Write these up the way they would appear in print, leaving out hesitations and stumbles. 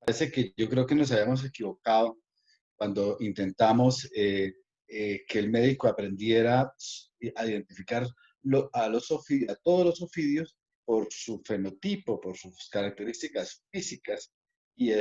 Parece que yo creo que nos habíamos equivocado cuando intentamos que el médico aprendiera a identificar a todos los ofidios por su fenotipo, por sus características físicas y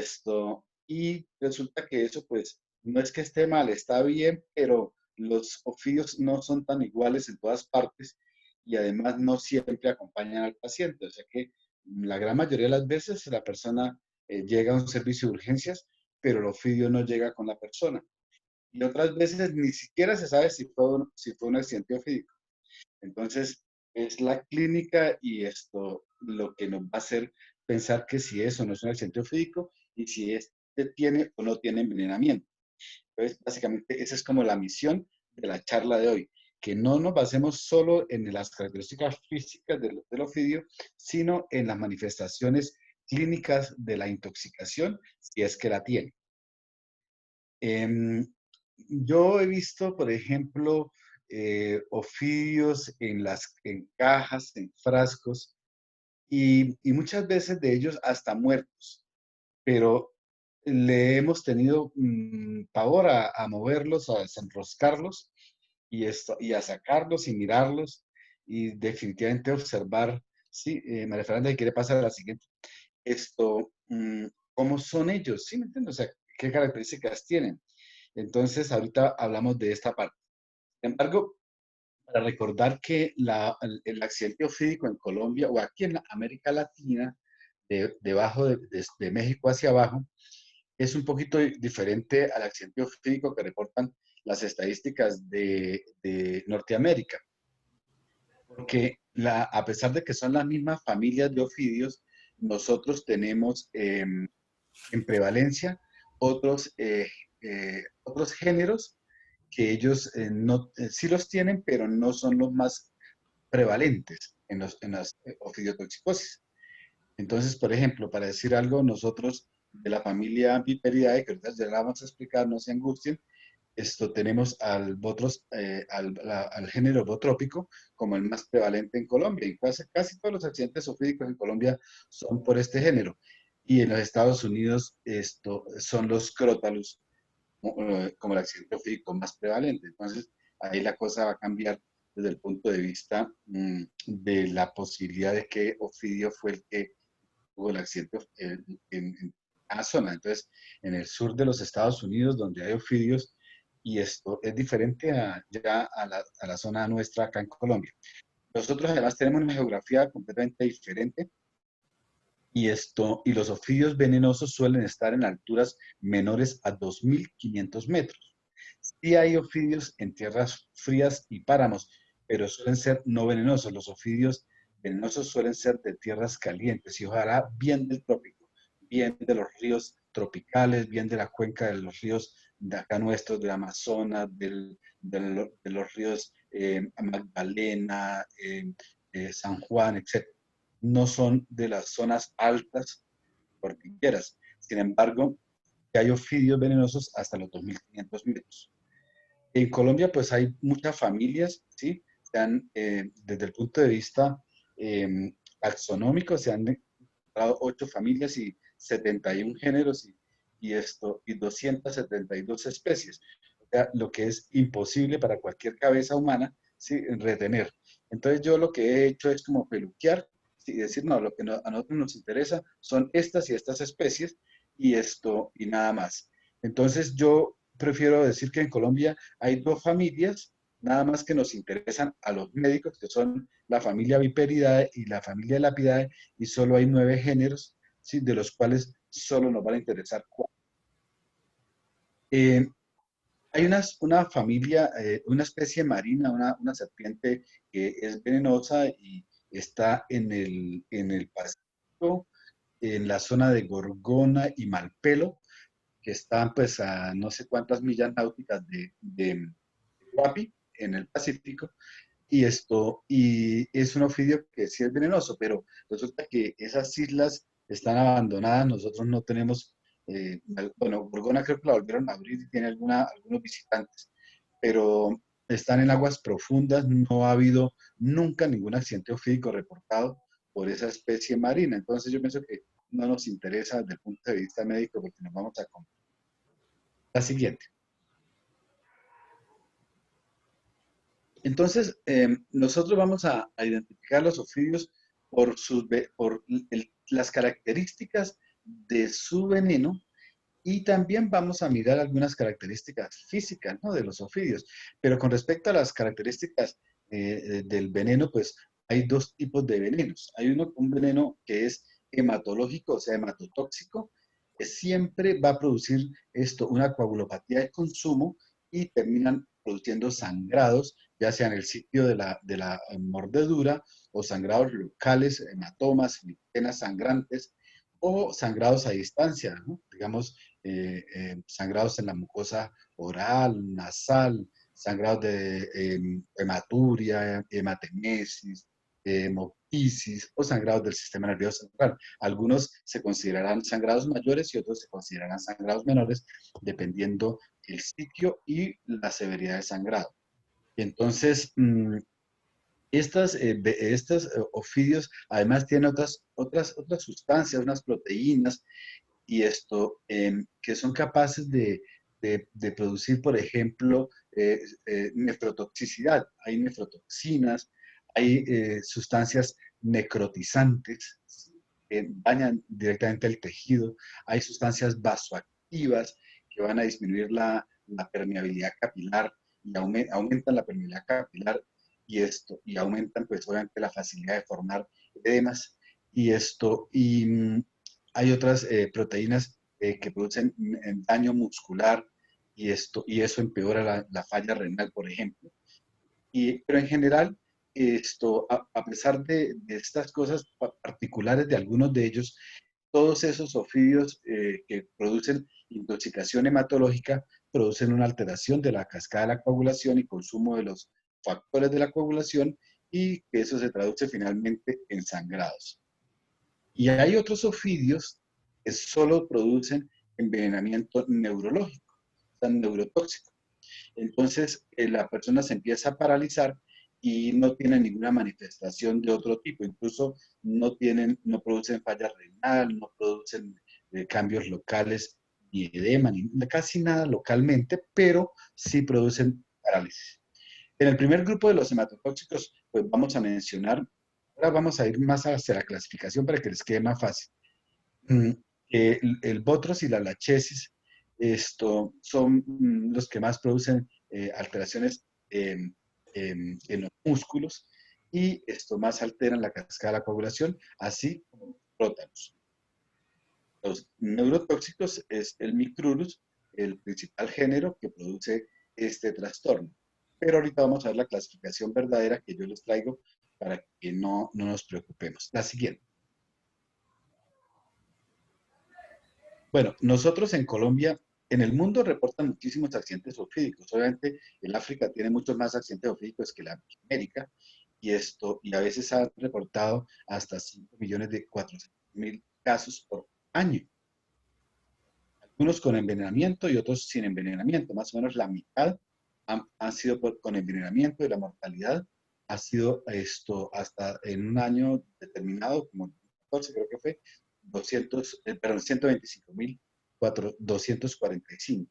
resulta que eso pues no es que esté mal, está bien, pero los ofidios no son tan iguales en todas partes y además no siempre acompañan al paciente, o sea que la gran mayoría de las veces la persona llega a un servicio de urgencias, pero el ofidio no llega con la persona. Y otras veces ni siquiera se sabe si fue un accidente ofídico. Entonces, es la clínica y esto lo que nos va a hacer pensar que si eso no es un accidente ofídico y si este tiene o no tiene envenenamiento. Entonces, básicamente, esa es como la misión de la charla de hoy, que no nos basemos solo en las características físicas del ofidio, sino en las manifestaciones clínicas de la intoxicación, si es que la tiene. Em, yo he visto, por ejemplo, ofidios en cajas, en frascos, y muchas veces de ellos hasta muertos, pero le hemos tenido pavor a moverlos, a desenroscarlos y a sacarlos y mirarlos y definitivamente observar, sí, María Fernanda, ¿qué le pasa a la siguiente? ¿Cómo son ellos? ¿Sí me entiendes? O sea, ¿qué características tienen? Entonces, ahorita hablamos de esta parte. Sin embargo, para recordar que el accidente ofídico en Colombia o aquí en la América Latina, debajo de México hacia abajo, es un poquito diferente al accidente ofídico que reportan las estadísticas de Norteamérica, porque a pesar de que son las mismas familias de ofidios, nosotros tenemos en prevalencia otros, otros géneros que ellos no, sí los tienen, pero no son los más prevalentes en las ofidiotoxicosis. Entonces, por ejemplo, para decir algo, nosotros de la familia Viperidae, que ahorita ya la vamos a explicar, no se angustien, tenemos al género botrópico como el más prevalente en Colombia. Y casi todos los accidentes ofídicos en Colombia son por este género. Y en los Estados Unidos son los crótalos como el accidente ofídico más prevalente. Entonces, ahí la cosa va a cambiar desde el punto de vista de la posibilidad de que Ofidio fue el que tuvo el accidente en una zona. Entonces, en el sur de los Estados Unidos, donde hay ofidios, y esto es diferente a la zona nuestra acá en Colombia. Nosotros además tenemos una geografía completamente diferente y los ofidios venenosos suelen estar en alturas menores a 2.500 metros. Sí hay ofidios en tierras frías y páramos, pero suelen ser no venenosos. Los ofidios venenosos suelen ser de tierras calientes y ojalá bien del trópico, bien de los ríos tropicales, bien de la cuenca de los ríos de acá nuestros, del Amazonas, de los ríos Magdalena, San Juan, etc. No son de las zonas altas cordilleras. Sin embargo, hay ofidios venenosos hasta los 2.500 metros. En Colombia, pues hay muchas familias, ¿sí? Desde el punto de vista taxonómico, se han encontrado 8 familias y 71 géneros y 272 especies. O sea, lo que es imposible para cualquier cabeza humana, ¿sí? Retener. Entonces yo lo que he hecho es como peluquear, ¿sí? Y decir, no, lo que a nosotros nos interesa son estas y estas especies y nada más. Entonces yo prefiero decir que en Colombia hay 2 familias, nada más que nos interesan a los médicos, que son la familia Viperidae y la familia Lapidae, y solo hay 9 géneros, ¿sí? De los cuales solo nos van a interesar 4. Eh, hay una familia, una especie marina, una serpiente que es venenosa y está en el Pacífico, en la zona de Gorgona y Malpelo, que están pues a no sé cuántas millas náuticas de Guapi, en el Pacífico, y es un ofidio que sí es venenoso, pero resulta que esas islas están abandonadas, nosotros no tenemos, bueno, Gorgona creo que la volvieron a abrir y tiene algunos visitantes, pero están en aguas profundas, no ha habido nunca ningún accidente ofídico reportado por esa especie marina, entonces yo pienso que no nos interesa desde el punto de vista médico porque nos vamos a comer. La siguiente. Entonces, nosotros vamos a identificar los ofidios por las características de su veneno y también vamos a mirar algunas características físicas, ¿no?, de los ofidios. Pero con respecto a las características del veneno, pues hay dos tipos de venenos. Hay un veneno que es hematológico, o sea, hematotóxico, que siempre va a producir una coagulopatía de consumo y terminan produciendo sangrados, ya sea en el sitio de la mordedura o sangrados locales, hematomas, penas sangrantes o sangrados a distancia, ¿no? Digamos, sangrados en la mucosa oral, nasal, sangrados de hematuria, hematemesis, hemoptisis o sangrados del sistema nervioso central. Algunos se considerarán sangrados mayores y otros se considerarán sangrados menores, dependiendo el sitio y la severidad del sangrado. Entonces, estos ofidios además tienen otras sustancias, unas proteínas y que son capaces de producir, por ejemplo, nefrotoxicidad. Hay nefrotoxinas, hay sustancias necrotizantes, ¿sí?, que dañan directamente el tejido, hay sustancias vasoactivas que van a disminuir la permeabilidad capilar y aumentan la permeabilidad capilar y aumentan pues obviamente la facilidad de formar edemas y hay otras proteínas que producen daño muscular y eso empeora la falla renal, por ejemplo. Pero en general, a pesar de estas cosas particulares de algunos de ellos, todos esos ofidios que producen intoxicación hematológica producen una alteración de la cascada de la coagulación y consumo de los factores de la coagulación y que eso se traduce finalmente en sangrados. Y hay otros ofidios que solo producen envenenamiento neurológico, o sea, neurotóxico. Entonces, la persona se empieza a paralizar y no tiene ninguna manifestación de otro tipo. Incluso no producen falla renal, no producen cambios locales, ni edema, ni casi nada localmente, pero sí producen parálisis. En el primer grupo de los hematotóxicos, pues vamos a mencionar, ahora vamos a ir más hacia la clasificación para que les quede más fácil. Mm, el Botros y la lachesis, son los que más producen alteraciones en los músculos y esto más alteran la cascada de la coagulación, así como los prótanos. Los neurotóxicos es el Micrurus, el principal género que produce este trastorno. Pero ahorita vamos a ver la clasificación verdadera que yo les traigo para que no nos preocupemos. La siguiente. Bueno, nosotros en Colombia, en el mundo reportan muchísimos accidentes ofídicos. Obviamente, el África tiene muchos más accidentes ofídicos que la América y a veces han reportado hasta 5.400.000 casos por año. Algunos con envenenamiento y otros sin envenenamiento. Más o menos la mitad han sido con envenenamiento y la mortalidad ha sido hasta en un año determinado, como 2014 creo que fue, 125.245.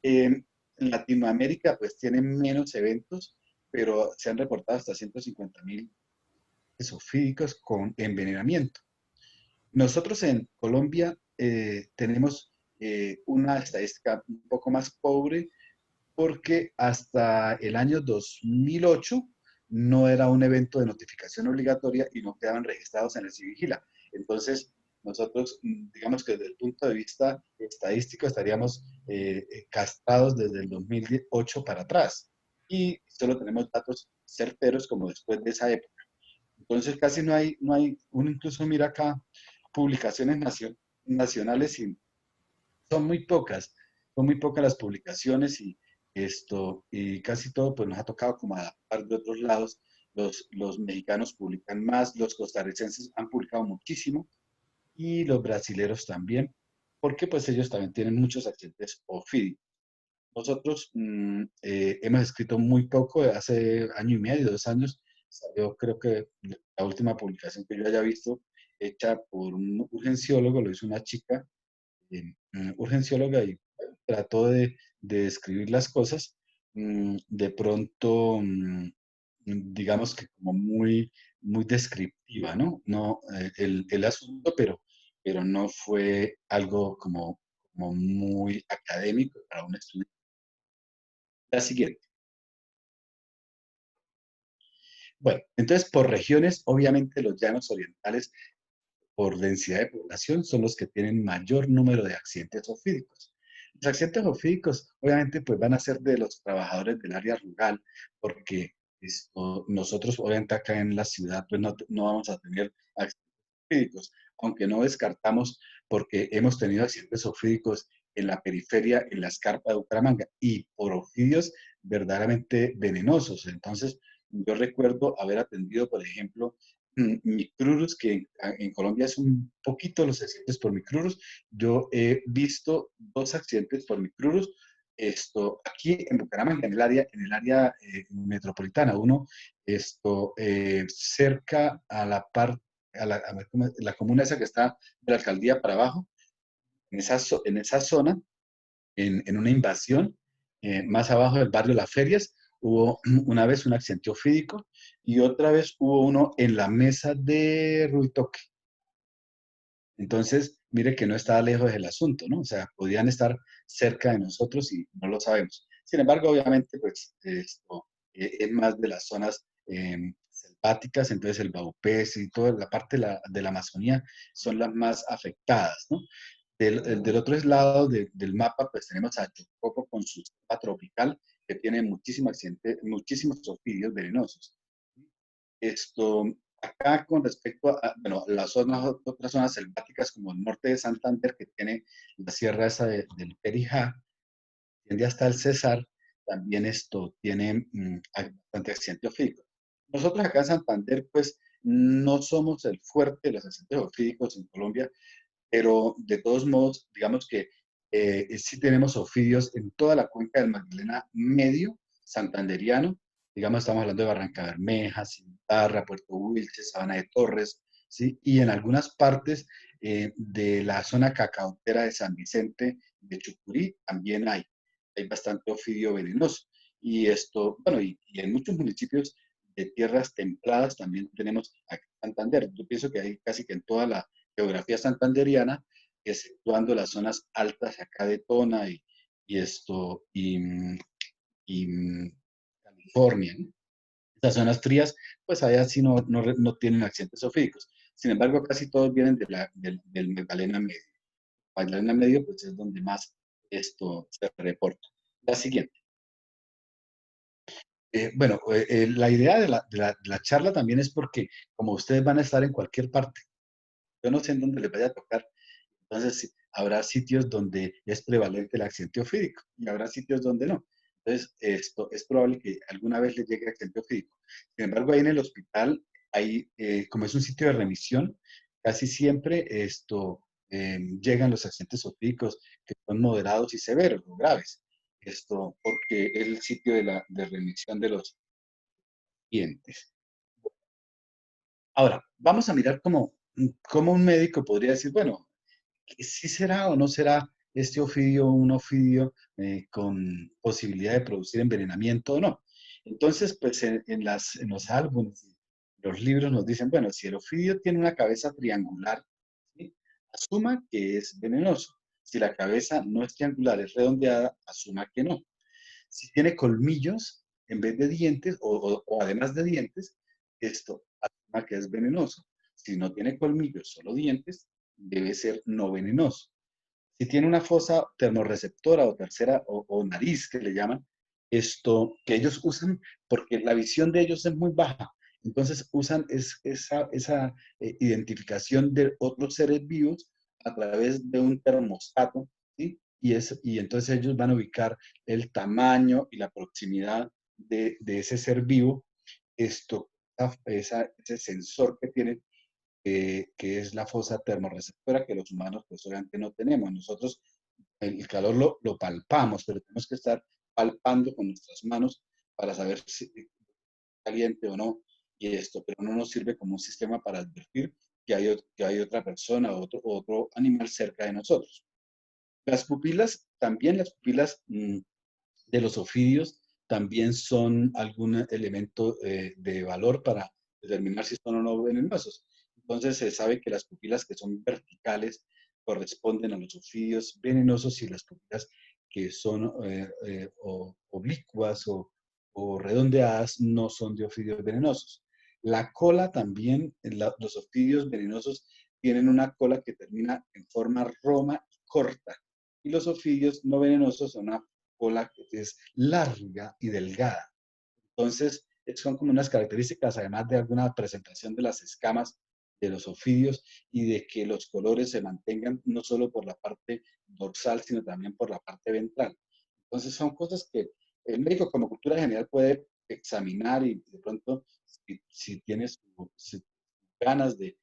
En Latinoamérica pues tienen menos eventos, pero se han reportado hasta 150.000 esofídicos con envenenamiento. Nosotros en Colombia tenemos una estadística un poco más pobre porque hasta el año 2008 no era un evento de notificación obligatoria y no quedaban registrados en el CIVIGILA. Entonces, nosotros, digamos que desde el punto de vista estadístico, estaríamos castrados desde el 2008 para atrás y solo tenemos datos certeros como después de esa época. Entonces, casi uno incluso mira acá publicaciones nacionales y son muy pocas las publicaciones y casi todo pues nos ha tocado como adaptar de otros lados. Los mexicanos publican más, los costarricenses han publicado muchísimo y los brasileros también, porque pues ellos también tienen muchos accidentes ofídicos. Nosotros hemos escrito muy poco, hace año y medio, 2 años, salió creo que la última publicación que yo haya visto hecha por un urgenciólogo, lo hizo una chica urgencióloga y bueno, trató de describir las cosas, de pronto, digamos que como muy descriptiva, ¿no? No, el asunto, pero no fue algo como muy académico para un estudiante. La siguiente. Bueno, entonces por regiones, obviamente los llanos orientales por densidad de población son los que tienen mayor número de accidentes ofídicos. Los accidentes ofídicos, obviamente, pues van a ser de los trabajadores del área rural, porque nosotros, obviamente, acá en la ciudad, pues no vamos a tener accidentes ofídicos, aunque no descartamos, porque hemos tenido accidentes ofídicos en la periferia, en la escarpa de Bucaramanga, y por ofidios verdaderamente venenosos. Entonces, yo recuerdo haber atendido, por ejemplo, micrurus, que en Colombia es un poquito los accidentes por micrurus. Yo he visto dos accidentes por micrurus. Aquí en Bucaramanga, en el área metropolitana, uno, cerca a la parte, la comuna esa que está de la alcaldía para abajo, en esa zona, en una invasión, más abajo del barrio Las Ferias, hubo una vez un accidente ofídico y otra vez hubo uno en la mesa de Ruitoque. Entonces, mire que no estaba lejos del asunto, ¿no? O sea, podían estar cerca de nosotros y no lo sabemos. Sin embargo, obviamente, pues esto es más de las zonas selváticas, entonces el Baupés y toda la parte de la Amazonía son las más afectadas, ¿no? Del otro lado del mapa, pues tenemos a Chocopo con su cepa tropical, que tiene muchísimos ofidios venenosos. Esto, acá con respecto a, bueno, otras zonas selváticas como el norte de Santander, que tiene la sierra esa del Perijá, tiende hasta el Cesar, también esto tiene hay bastante accidente ofídico. Nosotros acá en Santander, pues, no somos el fuerte de los accidentes ofídicos en Colombia, pero de todos modos, digamos que sí tenemos ofidios en toda la cuenca del Magdalena medio santanderiano, digamos, estamos hablando de Barranca Bermeja, Cimitarra, Puerto Wilches, Sabana de Torres, ¿sí? Y en algunas partes de la zona cacaotera de San Vicente de Chucurí también hay bastante ofidio venenoso. Y bueno, y en muchos municipios de tierras templadas también tenemos aquí en Santander. Yo pienso que hay casi que en toda la geografía santanderiana, exceptuando las zonas altas acá de Tona y California, ¿no? Las zonas frías, pues allá sí no tienen accidentes ofídicos. Sin embargo, casi todos vienen del Magdalena Medio. Magdalena Medio, pues es donde más esto se reporta. La siguiente. Bueno, la idea de la charla también es porque como ustedes van a estar en cualquier parte, yo no sé en dónde les vaya a tocar. Entonces, sí, habrá sitios donde es prevalente el accidente ofídico y habrá sitios donde no. Entonces, esto es probable que alguna vez le llegue accidente ofídico. Sin embargo, ahí en el hospital, como es un sitio de remisión, casi siempre llegan los accidentes ofídicos que son moderados y severos o graves. Porque es el sitio de remisión de los pacientes. Ahora, vamos a mirar cómo un médico podría decir, bueno, si será o no será este ofidio un ofidio con posibilidad de producir envenenamiento o no. Entonces, pues en los álbumes, los libros nos dicen, bueno, si el ofidio tiene una cabeza triangular, ¿sí? Asuma que es venenoso. Si la cabeza no es triangular, es redondeada, asuma que no. Si tiene colmillos en vez de dientes o además de dientes, esto asuma que es venenoso. Si no tiene colmillos, solo dientes, debe ser no venenoso. Si tiene una fosa termorreceptora o tercera o nariz que le llaman, que ellos usan porque la visión de ellos es muy baja. Entonces usan esa identificación de otros seres vivos a través de un termostato, ¿sí? Y entonces ellos van a ubicar el tamaño y la proximidad de ese ser vivo, esto, ese sensor que tienen que es la fosa termorreceptora que los humanos pues obviamente no tenemos. Nosotros el calor lo palpamos, pero tenemos que estar palpando con nuestras manos para saber si es caliente o no, pero no nos sirve como un sistema para advertir que hay otra persona o otro animal cerca de nosotros. Las pupilas, también las pupilas de los ofidios, también son algún elemento de valor para determinar si son o no venenosos. Entonces se sabe que las pupilas que son verticales corresponden a los ofidios venenosos y las pupilas que son oblicuas o redondeadas no son de ofidios venenosos. La cola también, los ofidios venenosos tienen una cola que termina en forma roma y corta. Y los ofidios no venenosos son una cola que es larga y delgada. Entonces, son como unas características, además de alguna presentación de las escamas de los ofidios y de que los colores se mantengan no solo por la parte dorsal, sino también por la parte ventral. Entonces, son cosas que el médico como cultura general puede examinar y de pronto, si tienes si ganas de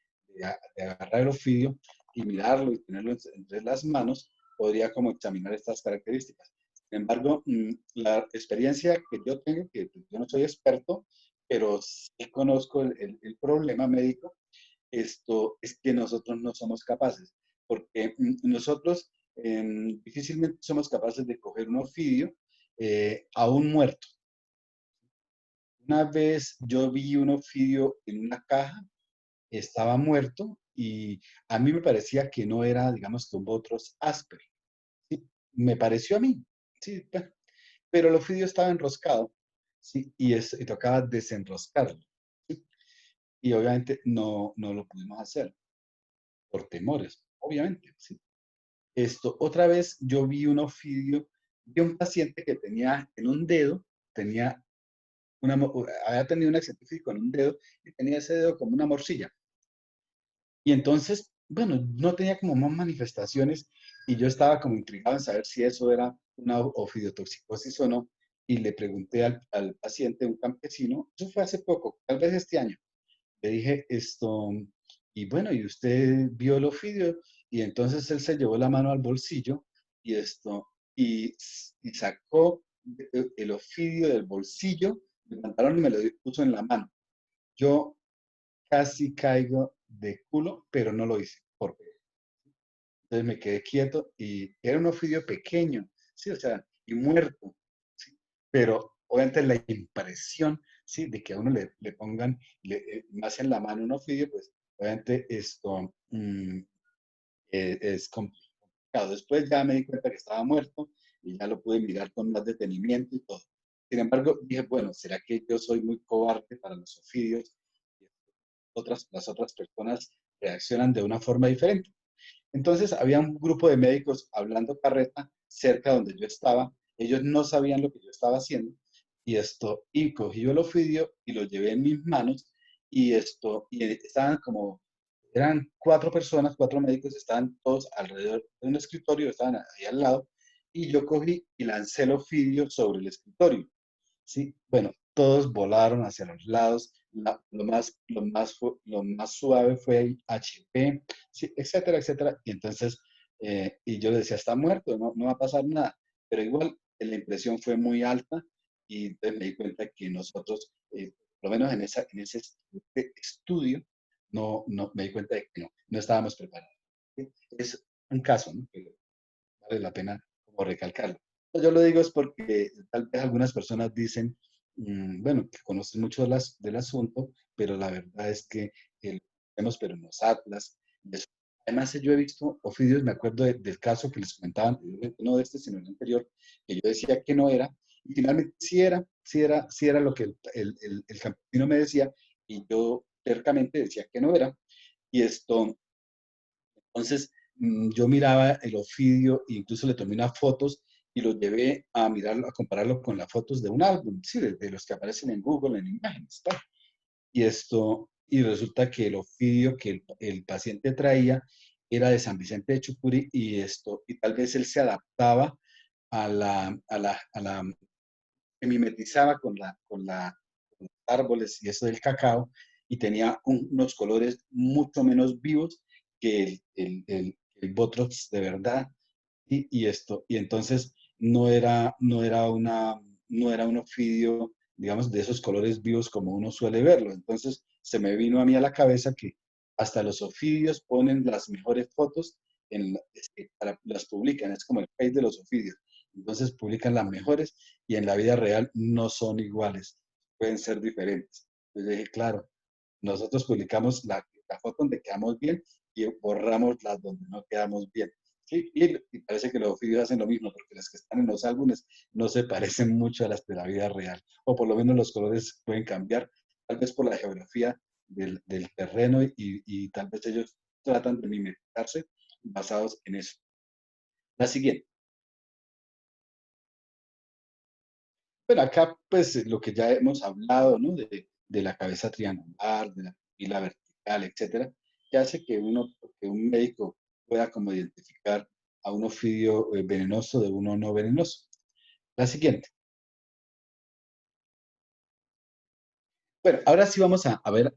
agarrar el ofidio y mirarlo y tenerlo entre las manos, podría como examinar estas características. Sin embargo, la experiencia que yo tengo, que yo no soy experto, pero sí conozco el problema médico, esto es que nosotros no somos capaces, porque nosotros difícilmente somos capaces de coger un ofidio a un muerto. Una vez yo vi un ofidio en una caja, estaba muerto y a mí me parecía que no era, digamos, que un Botros áspero. ¿Sí? Me pareció a mí, sí, bueno, pero el ofidio estaba enroscado, ¿sí? Y tocaba desenroscarlo, ¿sí? Y obviamente no lo pudimos hacer por temores, obviamente, ¿sí? Otra vez yo vi un ofidio de un paciente que tenía en un dedo, tenía había tenido un accidente físico en un dedo y tenía ese dedo como una morcilla. Y entonces, bueno, no tenía como más manifestaciones y yo estaba como intrigado en saber si eso era una ofidiotoxicosis o no. Y le pregunté al paciente, un campesino, eso fue hace poco, tal vez este año, le dije y bueno, ¿y usted vio el ofidio? Y entonces él se llevó la mano al bolsillo y y sacó el ofidio del bolsillo del pantalón y me lo puso en la mano. Yo casi caigo de culo, pero no lo hice. Porque entonces me quedé quieto y era un ofidio pequeño, sí, o sea, y muerto, sí, pero obviamente la impresión, sí, de que a uno le pongan, más en la mano un ofidio, pues obviamente es complicado. Después ya me di cuenta que estaba muerto y ya lo pude mirar con más detenimiento y todo. Sin embargo, dije, bueno, ¿será que yo soy muy cobarde para los ofidios? Las otras personas reaccionan de una forma diferente. Entonces había un grupo de médicos hablando carreta cerca donde yo estaba. Ellos no sabían lo que yo estaba haciendo y cogí yo el ofidio y lo llevé en mis manos y estaban como, eran cuatro personas, cuatro médicos, estaban todos alrededor de un escritorio, estaban ahí al lado y yo cogí y lancé el ofidio sobre el escritorio. ¿Sí? Bueno, todos volaron hacia los lados, lo más suave fue el HP, ¿sí? Etcétera, etcétera. Y entonces, y yo le decía, está muerto, no va a pasar nada. Pero igual, la impresión fue muy alta y entonces me di cuenta que nosotros, por lo menos en ese estudio, me di cuenta de que no estábamos preparados. ¿Sí? Es un caso, ¿no? Que vale la pena como recalcarlo. Yo lo digo es porque tal vez algunas personas dicen, bueno, que conocen mucho del asunto, pero la verdad es que vemos, pero en los atlas. Además, yo he visto ofidios, me acuerdo del caso que les comentaba anteriormente, no de este, sino el anterior, que yo decía que no era, y finalmente sí era lo que el campesino me decía, y yo cercamente decía que no era. Y entonces, yo miraba el ofidio e incluso le tomé unas fotos y lo llevé a mirarlo, a compararlo con las fotos de un álbum, sí, de los que aparecen en Google, en imágenes, tal. Y resulta que el ofidio que el paciente traía era de San Vicente de Chucurí y tal vez él se adaptaba se mimetizaba con los árboles y eso del cacao y tenía unos colores mucho menos vivos que el Botrox de verdad. Y entonces no era un ofidio, digamos, de esos colores vivos como uno suele verlo. Entonces se me vino a mí a la cabeza que Hasta los ofidios ponen las mejores fotos, las publican, es como el Face de los ofidios. Entonces publican las mejores y en la vida real no son iguales, pueden ser diferentes. Entonces dije, claro, nosotros publicamos la foto donde quedamos bien y borramos las donde no quedamos bien. Sí, y parece que los ofidios hacen lo mismo, porque las que están en los álbumes no se parecen mucho a las de la vida real, o por lo menos los colores pueden cambiar, tal vez por la geografía del terreno y tal vez ellos tratan de mimetizarse basados en eso. La siguiente. Bueno, acá pues lo que ya hemos hablado, ¿no? De la cabeza triangular, de la pupila vertical, etcétera, que hace que un médico pueda como identificar a un ofidio venenoso de uno no venenoso. La siguiente. Bueno, ahora sí vamos a ver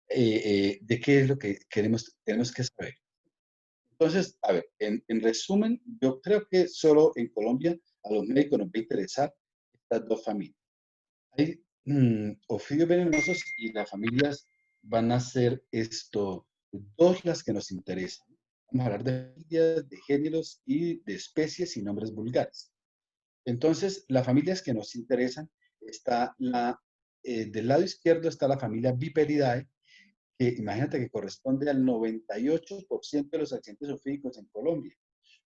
de qué es lo que tenemos que saber. Entonces, a ver, en resumen, yo creo que solo en Colombia a los médicos nos va a interesar estas dos familias. Hay ofidios venenosos y las familias van a ser dos las que nos interesan. Vamos a hablar de familias, de géneros y de especies y nombres vulgares. Entonces, las familias que nos interesan, del lado izquierdo está la familia Viperidae, que imagínate que corresponde al 98% de los accidentes ofídicos en Colombia.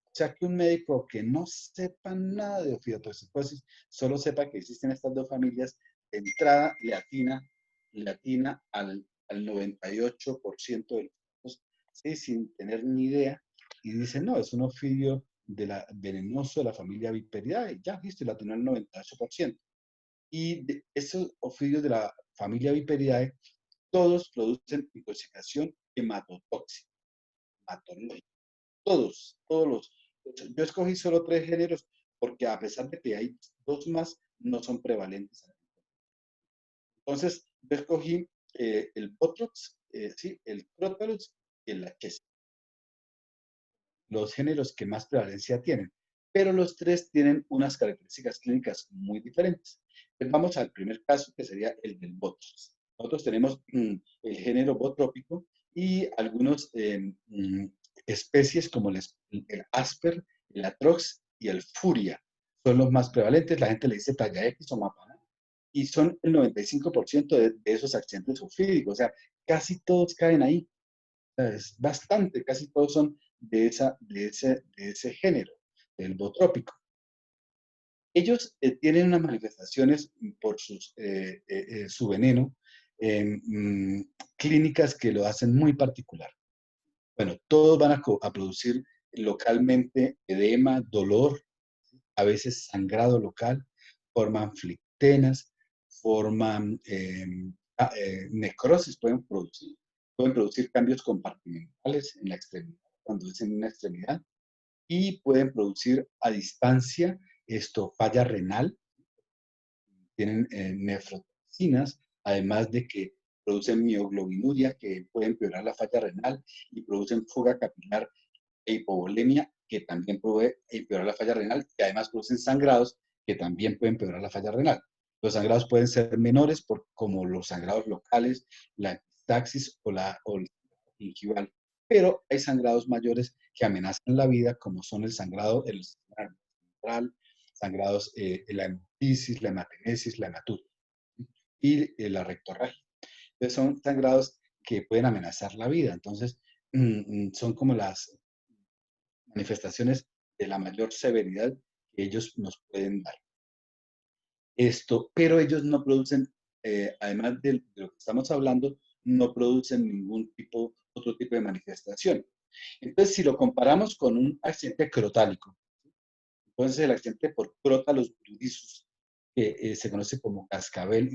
O sea, que un médico que no sepa nada de ofiotoxicosis, solo sepa que existen estas dos familias, de entrada le atina al 98% de los casos, ¿sí? Sin tener ni idea, y dice, no, es un ofidio venenoso de la familia Viperidae, ya, listo, y le atinó al 98%. Y de esos ofidios de la familia Viperidae, todos producen intoxicación hematotóxica, hematológica. Todos los. Yo escogí solo tres géneros porque a pesar de que hay dos más, no son prevalentes. Entonces, yo escogí el Botrox, sí, el Crotalus y el Lachesis, los géneros que más prevalencia tienen. Pero los tres tienen unas características clínicas muy diferentes. Pues vamos al primer caso, que sería el del Botrox. Nosotros tenemos el género botrópico y algunas especies como el Asper, el Atrox y el Furia. Son los más prevalentes. La gente le dice talla X o mapa, ¿no? Y son el 95% de esos accidentes ofídicos. O sea, casi todos caen ahí. O sea, es bastante, casi todos son de ese género, del botrópico. Ellos tienen unas manifestaciones por su veneno, clínicas que lo hacen muy particular. Bueno, todos van a producir localmente edema, dolor, a veces sangrado local, forman flictenas, forman necrosis, pueden producir cambios compartimentales en la extremidad, cuando es en una extremidad, y pueden producir a distancia falla renal, tienen nefrotoxinas, además de que producen mioglobinuria, que puede empeorar la falla renal, y producen fuga capilar e hipovolemia, que también puede empeorar la falla renal, y además producen sangrados, que también pueden empeorar la falla renal. Los sangrados pueden ser menores, como los sangrados locales, la epistaxis o el gingival, pero hay sangrados mayores que amenazan la vida, como son el sangrado del sistema central, sangrados, la hemoptisis, la hematemesis, la hematuria y la rectorragia. Entonces son sangrados que pueden amenazar la vida. Entonces, son como las manifestaciones de la mayor severidad que ellos nos pueden dar. Pero ellos no producen, además de lo que estamos hablando, no producen otro tipo de manifestación. Entonces, si lo comparamos con un accidente crotálico, entonces el accidente por Crotalus brudisus, que se conoce como cascabel,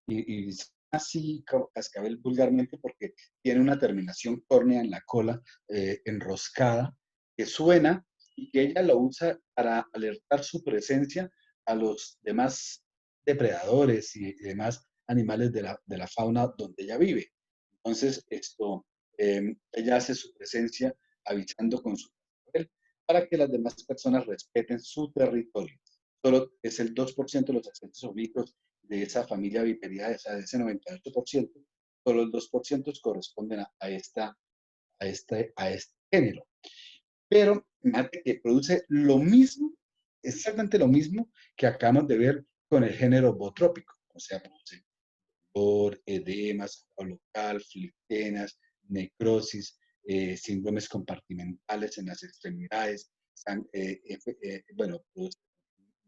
y así como cascabel vulgarmente porque tiene una terminación córnea en la cola enroscada, que suena y que ella lo usa para alertar su presencia a los demás depredadores y demás animales de la fauna donde ella vive. Entonces, ella hace su presencia avisando con su cascabel para que las demás personas respeten su territorio. Solo es el 2% de los accidentes oblicuos de esa familia viperidae, o sea, de ese 98%, solo el 2% corresponden a este género. Pero fíjate que produce lo mismo, exactamente lo mismo que acabamos de ver con el género botrópico. O sea, produce dolor, edema, sangrado local, fliquenas, necrosis, síndromes compartimentales en las extremidades, bueno, produce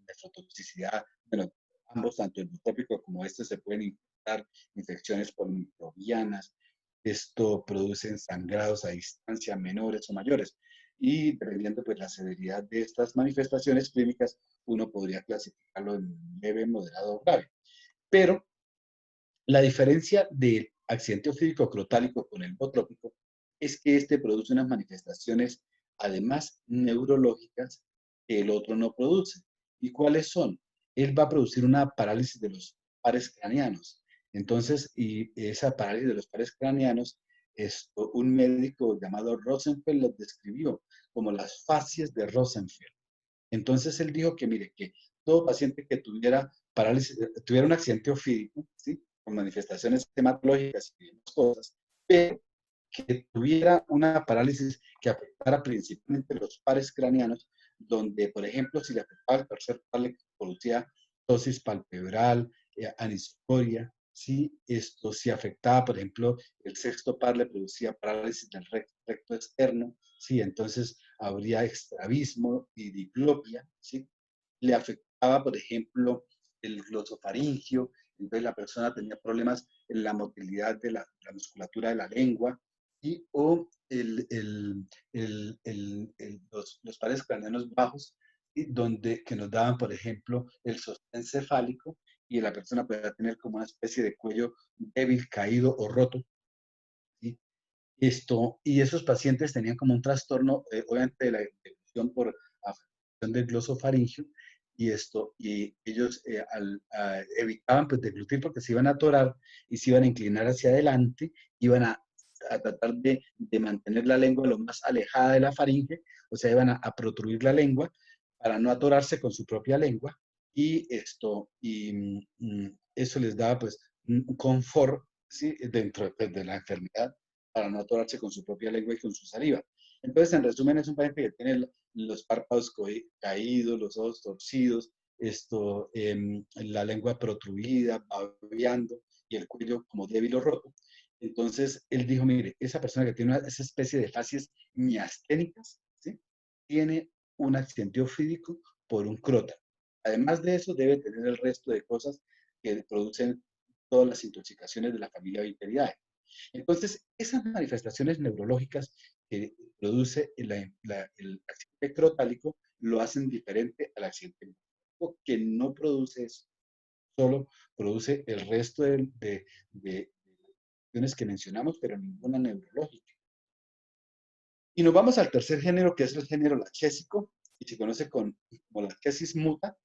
nefrotoxicidad, bueno, ambos, tanto el botrópico como este, se pueden infectar, infecciones polimicrobianas, esto produce sangrados a distancia menores o mayores. Y dependiendo pues la severidad de estas manifestaciones clínicas, uno podría clasificarlo en leve, moderado o grave. Pero la diferencia del accidente ofídico crotálico con el botrópico es que este produce unas manifestaciones, además neurológicas, que el otro no produce. ¿Y cuáles son? Él va a producir una parálisis de los pares craneanos. Entonces, y esa parálisis de los pares craneanos, un médico llamado Rosenfeld lo describió como las fasias de Rosenfeld. Entonces, él dijo que, mire, que todo paciente que tuviera parálisis, tuviera un accidente ofídico, ¿sí? Con manifestaciones hematológicas y demás cosas, pero que tuviera una parálisis que afectara principalmente los pares craneanos, donde, por ejemplo, si le afectaba el tercer par, le producía tosis palpebral, anisocoria, si esto si afectaba, por ejemplo, el sexto par, le producía parálisis del recto externo, sí, entonces habría extravismo y diplopia, sí, le afectaba, por ejemplo, el glosofaringio, entonces la persona tenía problemas en la motilidad de la musculatura de la lengua, y, o los pares craneanos bajos, ¿sí? Donde, que nos daban, por ejemplo, el sostén cefálico, y la persona podía tener como una especie de cuello débil, caído o roto, ¿sí? Y esos pacientes tenían como un trastorno, obviamente, de la infección por afección del glosofaringio, y ellos evitaban pues deglutir porque se iban a atorar y se iban a inclinar hacia adelante, iban a tratar de mantener la lengua lo más alejada de la faringe, o sea, iban a protruir la lengua para no atorarse con su propia lengua, y eso les daba pues un confort, ¿sí? Dentro pues, de la enfermedad, para no atorarse con su propia lengua y con su saliva. Entonces, en resumen, es un paciente que tiene los párpados caídos, los ojos torcidos, la lengua protruida, babeando y el cuello como débil o roto. Entonces, él dijo, mire, esa persona que tiene esa especie de fascias miasténicas, ¿sí? Tiene un accidente ofídico por un crota. Además de eso, debe tener el resto de cosas que producen todas las intoxicaciones de la familia Viteridae. Entonces, esas manifestaciones neurológicas que produce el accidente crotálico lo hacen diferente al accidente bronquiólico, que no produce eso, solo produce el resto de cuestiones que mencionamos, pero ninguna neurológica. Y nos vamos al tercer género, que es el género lachésico, y se conoce como lachesis muta.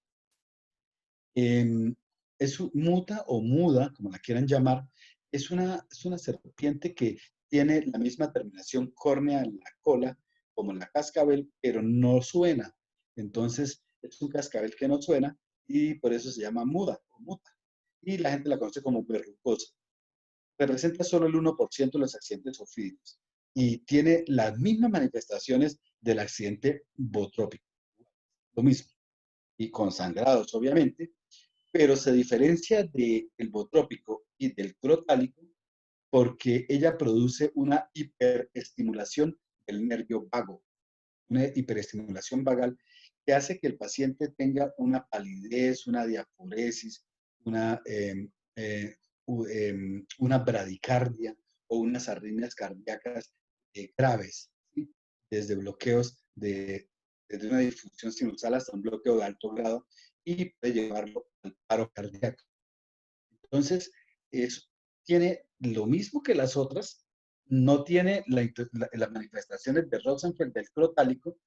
Es muta o muda, como la quieran llamar, es una serpiente que tiene la misma terminación córnea en la cola como la cascabel, pero no suena. Entonces, es un cascabel que no suena y por eso se llama muda o muta. Y la gente la conoce como verrucosa. Representa solo el 1% de los accidentes ofídicos y tiene las mismas manifestaciones del accidente botrópico. Lo mismo. Y con sangrados, obviamente, pero se diferencia del botrópico y del crotálico porque ella produce una hiperestimulación del nervio vago, una hiperestimulación vagal que hace que el paciente tenga una palidez, una diaforesis, una, eh, una bradicardia o unas arritmias cardíacas graves, ¿sí? Desde bloqueos desde una disfunción sinusal hasta un bloqueo de alto grado y puede llevarlo al paro cardíaco. Entonces, tiene lo mismo que las otras, no tiene las manifestaciones de Rosenfeld del crotálico,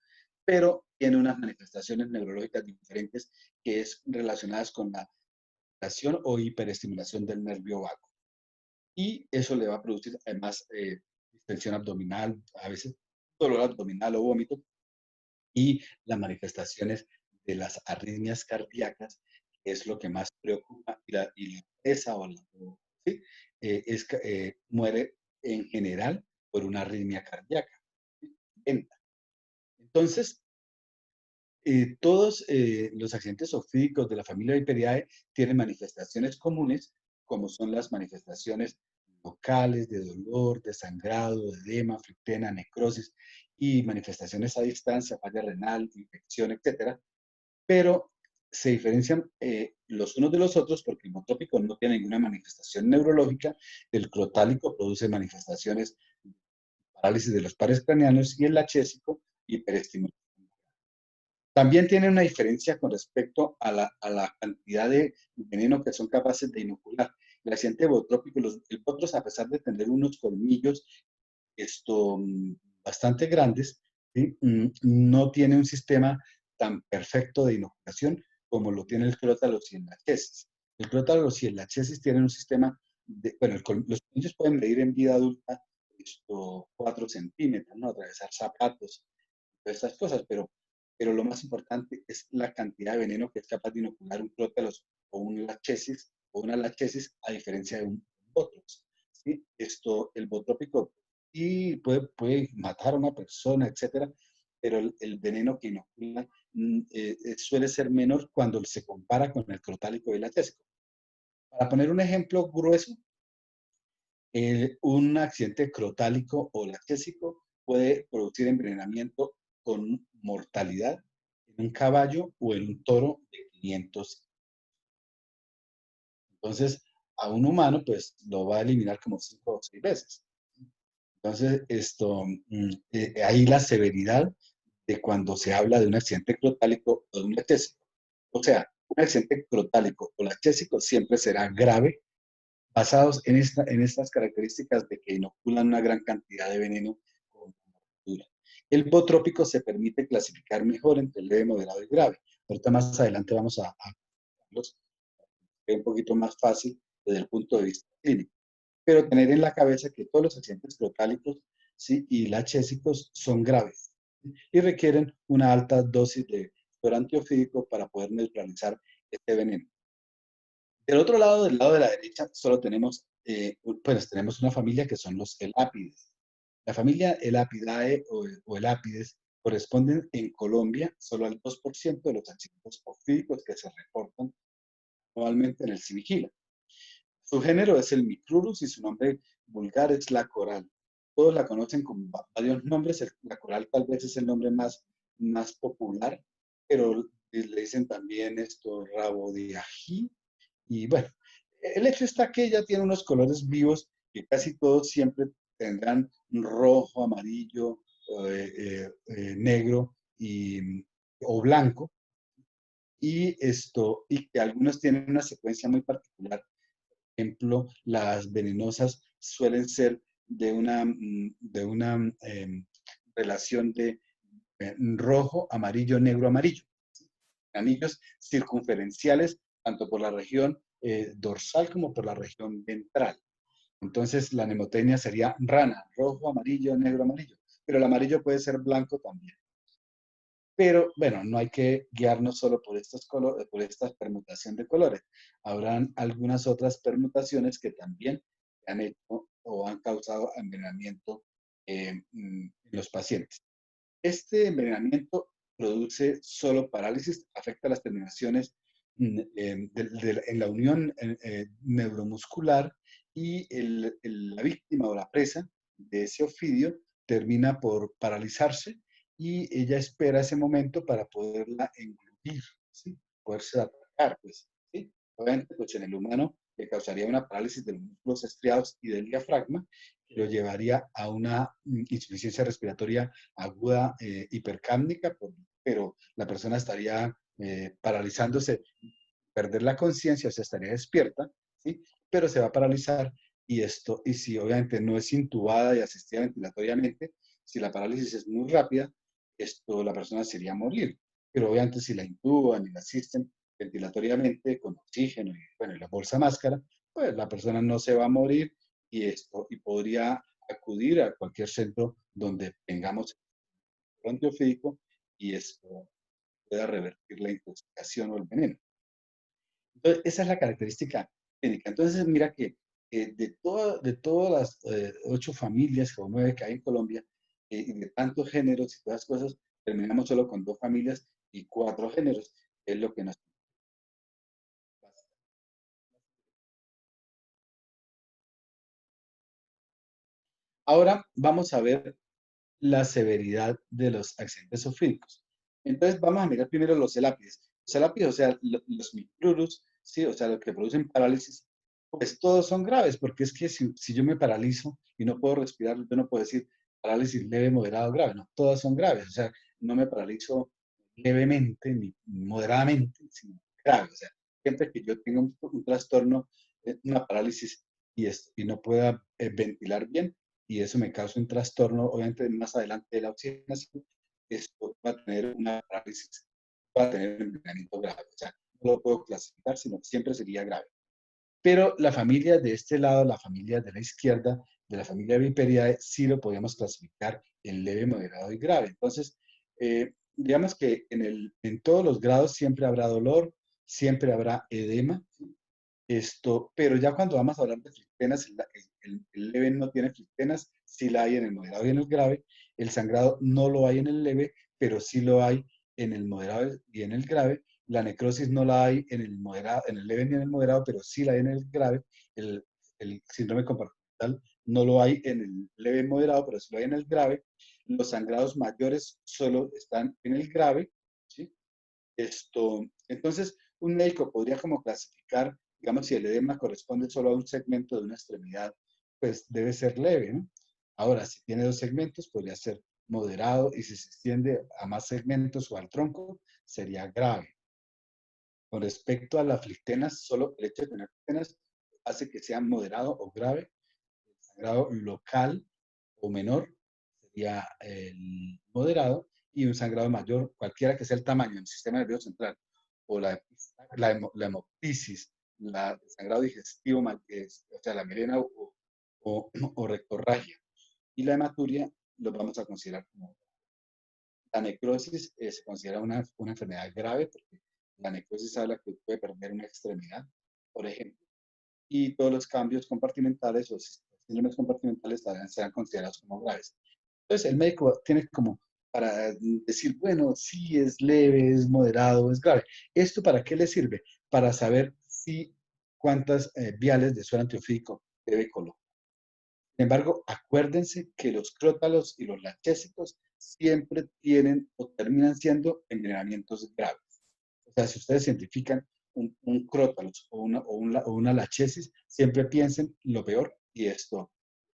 pero tiene unas manifestaciones neurológicas diferentes que es relacionadas con la estimulación o hiperestimulación del nervio vago. Y eso le va a producir además distensión abdominal, a veces dolor abdominal o vómito, y las manifestaciones de las arritmias cardíacas, que es lo que más preocupa, y la presa ¿sí? muere en general por una arritmia cardíaca lenta. Entonces, todos los accidentes ofídicos de la familia Viperidae tienen manifestaciones comunes, como son las manifestaciones locales de dolor, de sangrado, de edema, flectema, necrosis y manifestaciones a distancia, falla renal, infección, etcétera. Pero se diferencian los unos de los otros porque el hipotrópico no tiene ninguna manifestación neurológica, el crotálico produce manifestaciones de parálisis de los pares craneanos y el lachésico hiperestimulación. También tiene una diferencia con respecto a la cantidad de veneno que son capaces de inocular. El accidente botrópico, el potros, a pesar de tener unos colmillos esto, bastante grandes, ¿sí? No tiene un sistema tan perfecto de inoculación como lo tiene el crótalos y el lachesis. El crótalos y el lachesis tienen un sistema bueno, los colmillos pueden medir en vida adulta 4 centímetros, ¿no? Atravesar zapatos, todas estas cosas, pero lo más importante es la cantidad de veneno que es capaz de inocular un prótalos o un lachesis o una lachesis a diferencia de un botrox. ¿Sí? El botrópico y puede matar a una persona, etcétera, pero el veneno que inocula suele ser menor cuando se compara con el crotálico y el lachésico. Para poner un ejemplo grueso, un accidente crotálico o lactésico puede producir envenenamiento con mortalidad en un caballo o en un toro de 500. Entonces, a un humano, pues lo va a eliminar como 5 o 6 veces. Entonces, ahí la severidad de cuando se habla de un accidente crotálico o de un lactésico. O sea, un accidente crotálico o lactésico siempre será grave basados en estas características de que inoculan una gran cantidad de veneno con mordedura. El botrópico se permite clasificar mejor entre leve, moderado y grave. Ahorita más adelante vamos a verlos un poquito más fácil desde el punto de vista clínico. Pero tener en la cabeza que todos los accidentes crotálicos, ¿sí? Y lachésicos son graves, ¿sí? Y requieren una alta dosis de suero antiofídico para poder neutralizar este veneno. Del lado de la derecha, solo tenemos, pues tenemos una familia que son los elápides. La familia Elapidae o elápides corresponden en Colombia solo al 2% de los accidentes ofídicos que se reportan anualmente en el Sivigila. Su género es el Micrurus y su nombre vulgar es la coral. Todos la conocen con varios nombres. La coral tal vez es el nombre más popular, pero le dicen también rabo de ají. Y bueno, el hecho está que ella tiene unos colores vivos que casi todos siempre tendrán rojo, amarillo, negro o blanco. Y que algunos tienen una secuencia muy particular. Por ejemplo, las venenosas suelen ser de una relación de rojo, amarillo, negro, amarillo. Anillos circunferenciales, tanto por la región dorsal como por la región ventral. Entonces, la mnemotecnia sería rana, rojo, amarillo, negro, amarillo. Pero el amarillo puede ser blanco también. Pero bueno, no hay que guiarnos solo por estos colores, por esta permutación de colores. Habrán algunas otras permutaciones que también han hecho o han causado envenenamiento en los pacientes. Este envenenamiento produce solo parálisis, afecta las terminaciones en la unión neuromuscular y la víctima o la presa de ese ofidio termina por paralizarse y ella espera ese momento para poderla engullir, ¿sí? Poderse atacar, pues, ¿sí? Obviamente, pues en el humano le causaría una parálisis de los músculos estriados y del diafragma, que lo llevaría a una insuficiencia respiratoria aguda hipercápnica, pero la persona estaría paralizándose, perder la conciencia, o sea, estaría despierta, ¿sí? Pero se va a paralizar y si obviamente no es intubada y asistida ventilatoriamente, si la parálisis es muy rápida, la persona se iría a morir. Pero obviamente si la intuban y la asisten ventilatoriamente con oxígeno y, bueno, y la bolsa máscara, pues la persona no se va a morir y podría acudir a cualquier centro donde tengamos antiofídico y esto pueda revertir la intoxicación o el veneno. Entonces, esa es la característica clínica. Entonces, mira que de todas las 8 familias o 9 que hay en Colombia, y de tantos géneros y todas las cosas, terminamos solo con 2 familias y 4 géneros, es lo que nos pasa. Ahora vamos a ver la severidad de los accidentes sofídicos. Entonces vamos a mirar primero los celápides. Los celápides, o sea, los micrurus, sí, o sea, los que producen parálisis, pues todos son graves, porque es que si yo me paralizo y no puedo respirar, yo no puedo decir parálisis leve, moderado, grave, no, todas son graves, o sea, no me paralizo levemente ni moderadamente, sino grave, o sea, siempre que yo tenga un trastorno, una parálisis y no pueda ventilar bien, y eso me causa un trastorno, obviamente más adelante de la oxigenación, esto va a tener una parálisis, va a tener un envenenamiento grave. O sea, no lo puedo clasificar, sino que siempre sería grave. Pero la familia de este lado, la familia de la izquierda, de la familia Viperidae, sí lo podemos clasificar en leve, moderado y grave. Entonces, digamos que en todos los grados siempre habrá dolor, siempre habrá edema, ¿sí? Pero ya cuando vamos a hablar de flictenas, el leve no tiene flictenas, sí la hay en el moderado y en el grave. El sangrado no lo hay en el leve, pero sí lo hay en el moderado y en el grave. La necrosis no la hay en el moderado, en el leve ni en el moderado, pero sí la hay en el grave. El, el síndrome compartimental no lo hay en el leve y moderado, pero sí lo hay en el grave. Los sangrados mayores solo están en el grave, ¿sí? Entonces, un médico podría como clasificar, digamos, si el edema corresponde solo a un segmento de una extremidad, pues debe ser leve, ¿no? Ahora, si tiene 2 segmentos, podría ser moderado y si se extiende a más segmentos o al tronco, sería grave. Con respecto a las flictenas, solo el hecho de tener flictenas hace que sea moderado o grave. El sangrado local o menor sería el moderado y un sangrado mayor, cualquiera que sea el tamaño del sistema nervioso central o la hemoptisis, el sangrado digestivo, o sea, la melena o rectorragia y la hematuria, los vamos a considerar como la necrosis. Se considera una enfermedad grave porque la necrosis habla que puede perder una extremidad, por ejemplo, y todos los cambios compartimentales o síndromes compartimentales también serán considerados como graves. Entonces, el médico tiene como para decir, bueno, sí es leve, es moderado, es grave. ¿Esto para qué le sirve? Para saber si cuántas viales de suero antiofídico debe colocar. Sin embargo, acuérdense que los crótalos y los lachésicos siempre tienen o terminan siendo envenenamientos graves. O sea, si ustedes identifican un crótalos o una lachesis, siempre piensen lo peor y el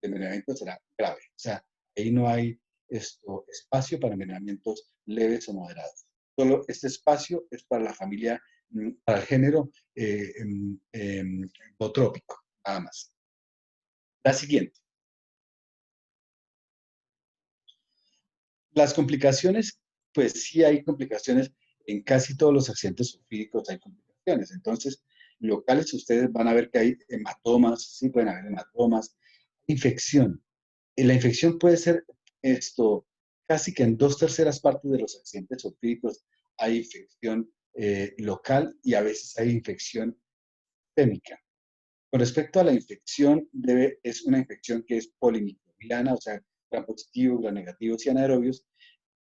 envenenamiento será grave. O sea, ahí no hay espacio para envenenamientos leves o moderados. Solo este espacio es para la familia, para el género botrópico, nada más. La siguiente. Las complicaciones, pues sí hay complicaciones. En casi todos los accidentes sufrídicos hay complicaciones. Entonces, locales ustedes van a ver que hay hematomas, sí pueden haber hematomas, infección. La infección puede ser casi que en 2/3 partes de los accidentes sufrídicos hay infección local y a veces hay infección sistémica. Con respecto a la infección, es una infección que es polimicrobiana, o sea, gram positivos, gram negativos y anaerobios,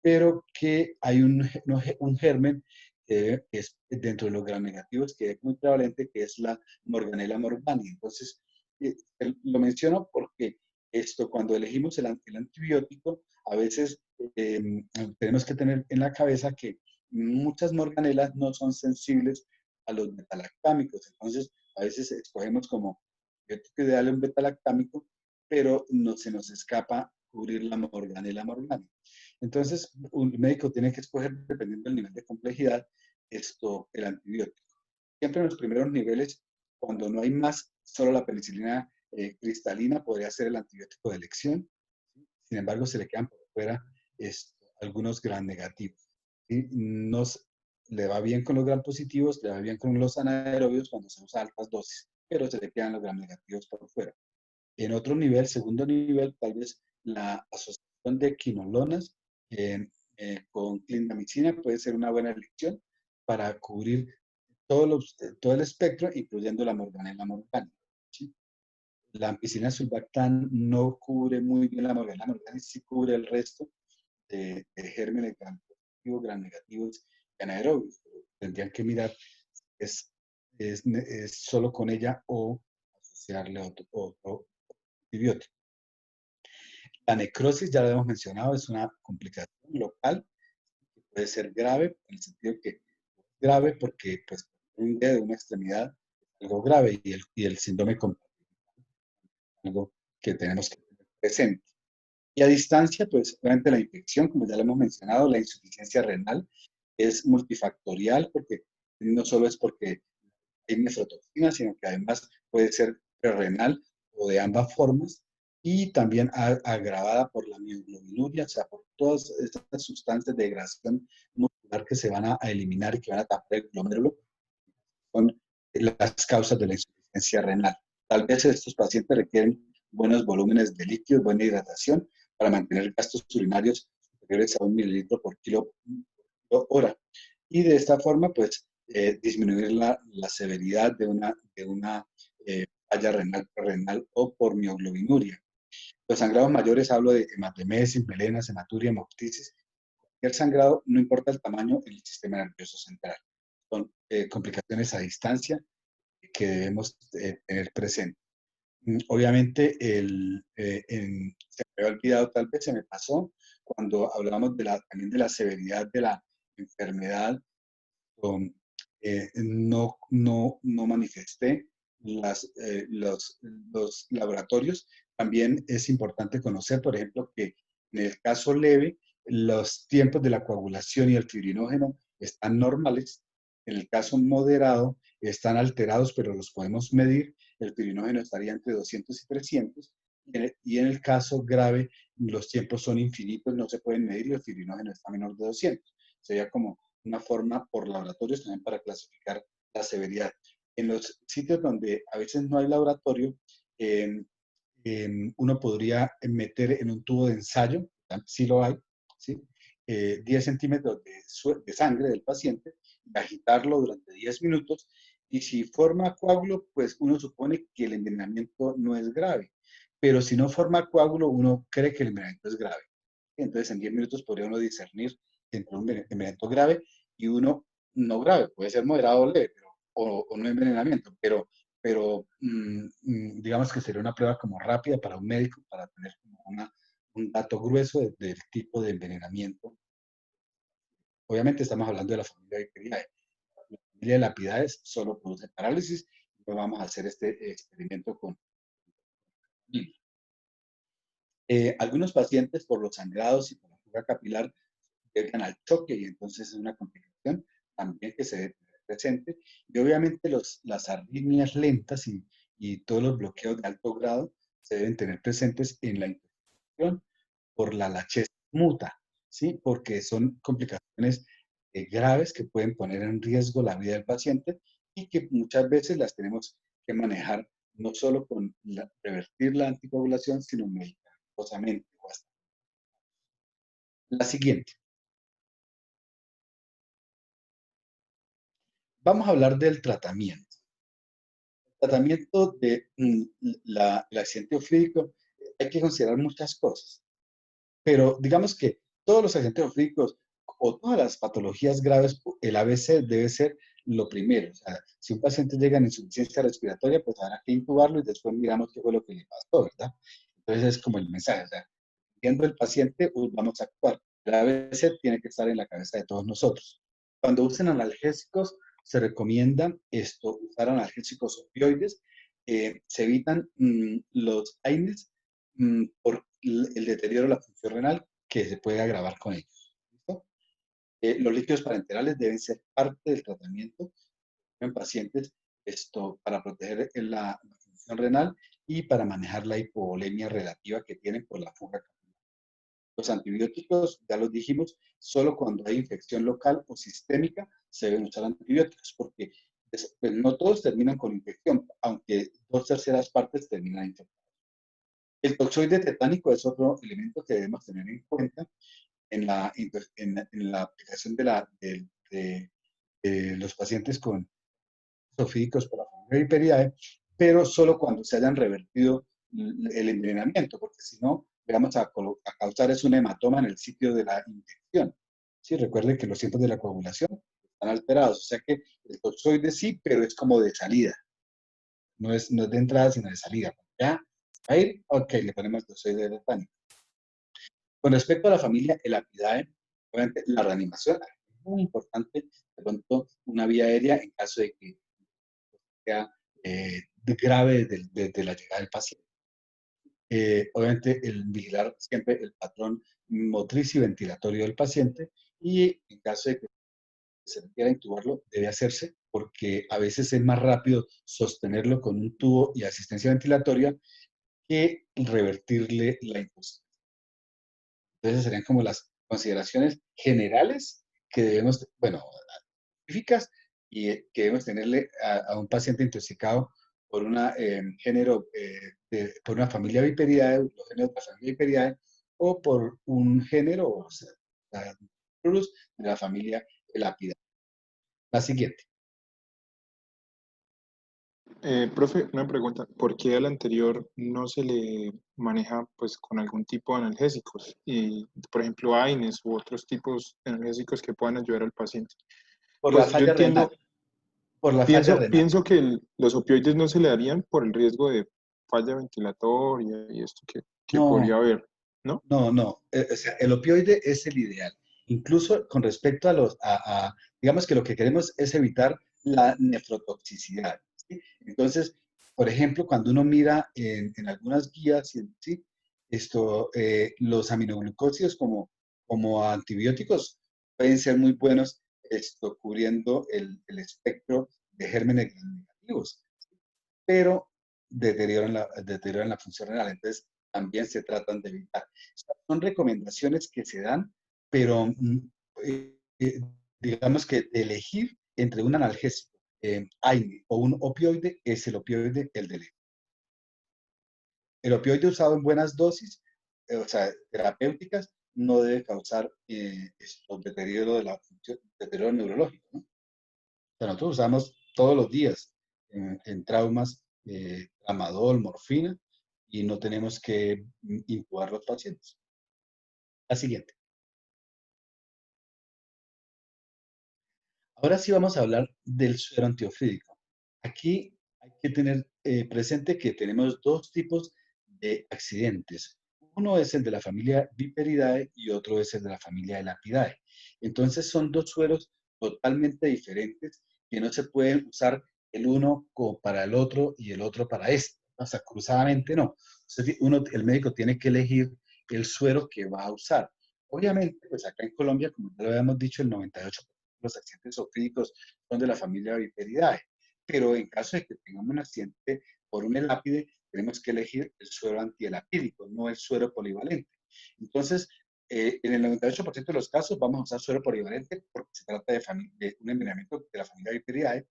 pero que hay un germen que es dentro de los gram negativos que es muy prevalente, que es la Morganella morgani. Entonces, lo menciono porque cuando elegimos el antibiótico, a veces tenemos que tener en la cabeza que muchas morganelas no son sensibles a los betalactámicos. Entonces, a veces escogemos como antibiótico ideal un betalactámico, pero no se nos escapa cubrir la Morganella morgani. Entonces, un médico tiene que escoger, dependiendo del nivel de complejidad, el antibiótico. Siempre en los primeros niveles, cuando no hay más, solo la penicilina cristalina podría ser el antibiótico de elección. Sin embargo, se le quedan por fuera algunos gram negativos. ¿Sí? Le va bien con los gram positivos, le va bien con los anaerobios cuando se usa altas dosis, pero se le quedan los gram negativos por fuera. En otro nivel, segundo nivel, tal vez la asociación de quinolonas con clindamicina puede ser una buena elección para cubrir todo el espectro, incluyendo la Morganella morgani, ¿sí? la ampicilina sulbactam no cubre muy bien la morganis sí cubre el resto de gérmenes gram positivos, gram negativos y anaerobios. Tendrían que mirar es, es solo con ella o asociarle a otro antibiótico. La necrosis, ya lo hemos mencionado, es una complicación local que puede ser grave, en el sentido que es grave porque pues, un dedo de una extremidad es algo grave y el síndrome complejo es algo que tenemos que tener presente. Y a distancia, pues obviamente la infección, como ya lo hemos mencionado, la insuficiencia renal es multifactorial porque no solo es porque hay nefrotoxina, sino que además puede ser prerrenal o de ambas formas y también agravada por la mioglobinuria, o sea, por todas estas sustancias de degradación muscular que se van a eliminar y que van a tapar el glomérulo, son las causas de la insuficiencia renal. Tal vez estos pacientes requieren buenos volúmenes de líquidos, buena hidratación para mantener gastos urinarios superiores a 1 mililitro por kilo hora. Y de esta forma, pues, disminuir la severidad de una falla renal o por mioglobinuria. Los sangrados mayores, hablo de hematemesis, melenas, hematuria, hemoptisis. El sangrado, no importa el tamaño, en el sistema nervioso central. Son complicaciones a distancia que debemos tener presente. Obviamente, se me había olvidado, tal vez se me pasó, cuando hablamos también de la severidad de la enfermedad, con, no manifesté los laboratorios. También es importante conocer, por ejemplo, que en el caso leve, los tiempos de la coagulación y el fibrinógeno están normales. En el caso moderado, están alterados, pero los podemos medir. El fibrinógeno estaría entre 200 y 300. Y en el caso grave, los tiempos son infinitos, no se pueden medir y el fibrinógeno está menor de 200. Sería como una forma por laboratorios también para clasificar la severidad. En los sitios donde a veces no hay laboratorio, eh, uno podría meter en un tubo de ensayo, sí lo hay, ¿sí? 10 centímetros de sangre del paciente, y agitarlo durante 10 minutos, y si forma coágulo, pues uno supone que el envenenamiento no es grave, pero si no forma coágulo, uno cree que el envenenamiento es grave. Entonces, en 10 minutos podría uno discernir entre un envenenamiento grave y uno no grave, puede ser moderado o leve, o no envenenamiento, pero digamos que sería una prueba como rápida para un médico para tener como un dato grueso del tipo de envenenamiento. Obviamente estamos hablando de la familia Viperidae. La familia de Lapidaes solo produce parálisis, no vamos a hacer este experimento con niños. Algunos pacientes por los sangrados y por la fuga capilar llegan al choque y entonces es una complicación también que se debe tener presente. Y obviamente las arritmias lentas y todos los bloqueos de alto grado se deben tener presentes en la intervención por la laches muta, ¿sí? Porque son complicaciones graves que pueden poner en riesgo la vida del paciente y que muchas veces las tenemos que manejar no solo con revertir la anticoagulación, sino medicamentos. La siguiente. Vamos a hablar del tratamiento. El tratamiento del accidente ofídico, hay que considerar muchas cosas, pero digamos que todos los accidentes ofídicos o todas las patologías graves, el ABC debe ser lo primero. O sea, si un paciente llega en insuficiencia respiratoria, pues habrá que intubarlo y después miramos qué fue lo que le pasó, ¿verdad? Entonces es como el mensaje, o sea, viendo el paciente, vamos a actuar. El ABC tiene que estar en la cabeza de todos nosotros. Cuando usen analgésicos, se recomienda usar analgésicos opioides. Se evitan los AINES por el deterioro de la función renal que se puede agravar con ellos. ¿Listo? Los líquidos parenterales deben ser parte del tratamiento en pacientes para proteger la función renal y para manejar la hipovolemia relativa que tienen por la fuga capilar. Los antibióticos, ya los dijimos, solo cuando hay infección local o sistémica se deben usar antibióticos, porque pues, no todos terminan con infección, aunque 2/3 terminan infectados. El toxoide tetánico es otro elemento que debemos tener en cuenta en la aplicación de los pacientes con sofídicos por la familia Viperidae. pero solo cuando se hayan revertido el envenenamiento, porque si no, vamos a causar es un hematoma en el sitio de la inyección. Sí, recuerden que los tiempos de la coagulación están alterados, o sea que el toxoide sí, pero es como de salida, no es de entrada, sino de salida. Ya, va a ir, ok, le ponemos toxoide de pánico. Con respecto a la familia Elapidae, obviamente la reanimación es muy importante, de pronto una vía aérea en caso de que sea grave desde la llegada del paciente. Obviamente el vigilar siempre el patrón motriz y ventilatorio del paciente y en caso de que se requiera intubarlo, debe hacerse porque a veces es más rápido sostenerlo con un tubo y asistencia ventilatoria que revertirle la imposición. Entonces serían como las consideraciones generales que debemos, bueno, específicas y que debemos tenerle a un paciente intoxicado por una género, por una familia Viperidae, los géneros de la familia Viperidae, o por un género, o sea, de la familia Elapidae. La siguiente. Profe, una pregunta. ¿Por qué al anterior no se le maneja pues con algún tipo de analgésicos? Y, por ejemplo, AINES u otros tipos de analgésicos que puedan ayudar al paciente. Por la Pues yo falla renal, entiendo, por la falla pienso, renal. pienso que los opioides no se le darían por el riesgo de falla ventilatoria y esto que podría No, haber, ¿no? no, no. O sea, el opioide es el ideal. Incluso con respecto digamos que lo que queremos es evitar la nefrotoxicidad. ¿Sí? Entonces, por ejemplo, cuando uno mira en algunas guías, ¿sí? Los aminoglucósidos como antibióticos pueden ser muy buenos cubriendo el espectro de gérmenes negativos, pero deterioran la función renal. Entonces, también se tratan de evitar. Son recomendaciones que se dan, pero digamos que de elegir entre un analgésico, AINE o un opioide, es el opioide el de elegir. El opioide usado en buenas dosis, o sea, terapéuticas, no debe causar deterioro de la función, deterioro neurológico, ¿no? O sea, nosotros usamos todos los días en traumas tramadol, morfina, y no tenemos que intubar los pacientes. La siguiente. Ahora sí vamos a hablar del suero antiofídico. Aquí hay que tener presente que tenemos dos tipos de accidentes. Uno es el de la familia Viperidae y otro es el de la familia Elapidae. Entonces son dos sueros totalmente diferentes que no se pueden usar el uno para el otro y el otro para este. O sea, cruzadamente no. El médico tiene que elegir el suero que va a usar. Obviamente, pues acá en Colombia, como ya lo habíamos dicho, el 98% los accidentes zoofídicos son de la familia Viperidae. Pero en caso de que tengamos un accidente por un elápide, tenemos que elegir el suero antielapídico, no el suero polivalente. Entonces, en el 98% de los casos vamos a usar suero polivalente porque se trata de un envenenamiento de la familia Viperidae,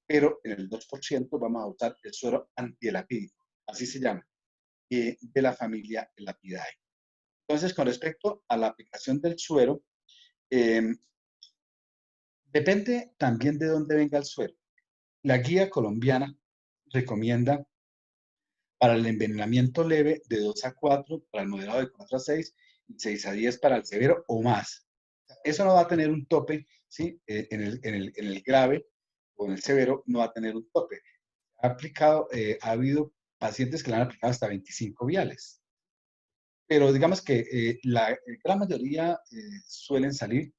pero en el 2% vamos a usar el suero antielapídico, así se llama, de la familia Elapidae. Entonces, con respecto a la aplicación del suero, eh, depende también de dónde venga el suero. La guía colombiana recomienda para el envenenamiento leve de 2 a 4, para el moderado de 4 a 6 y 6 a 10 para el severo o más. Eso no va a tener un tope, ¿sí? En el grave o en el severo no va a tener un tope. Ha habido pacientes que le han aplicado hasta 25 viales, pero digamos que la gran mayoría suelen salir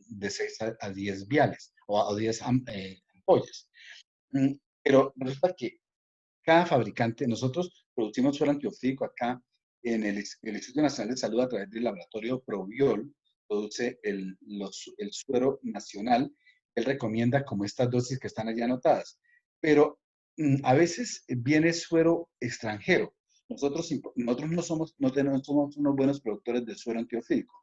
de 6 a 10 viales o a 10 ampollas. Mm, Pero resulta que cada fabricante, nosotros producimos suero antiofídico acá en el Instituto Nacional de Salud a través del laboratorio Probiol, produce el suero nacional. Él recomienda como estas dosis que están allí anotadas, pero a veces viene suero extranjero. Nosotros somos unos buenos productores de suero antiofídico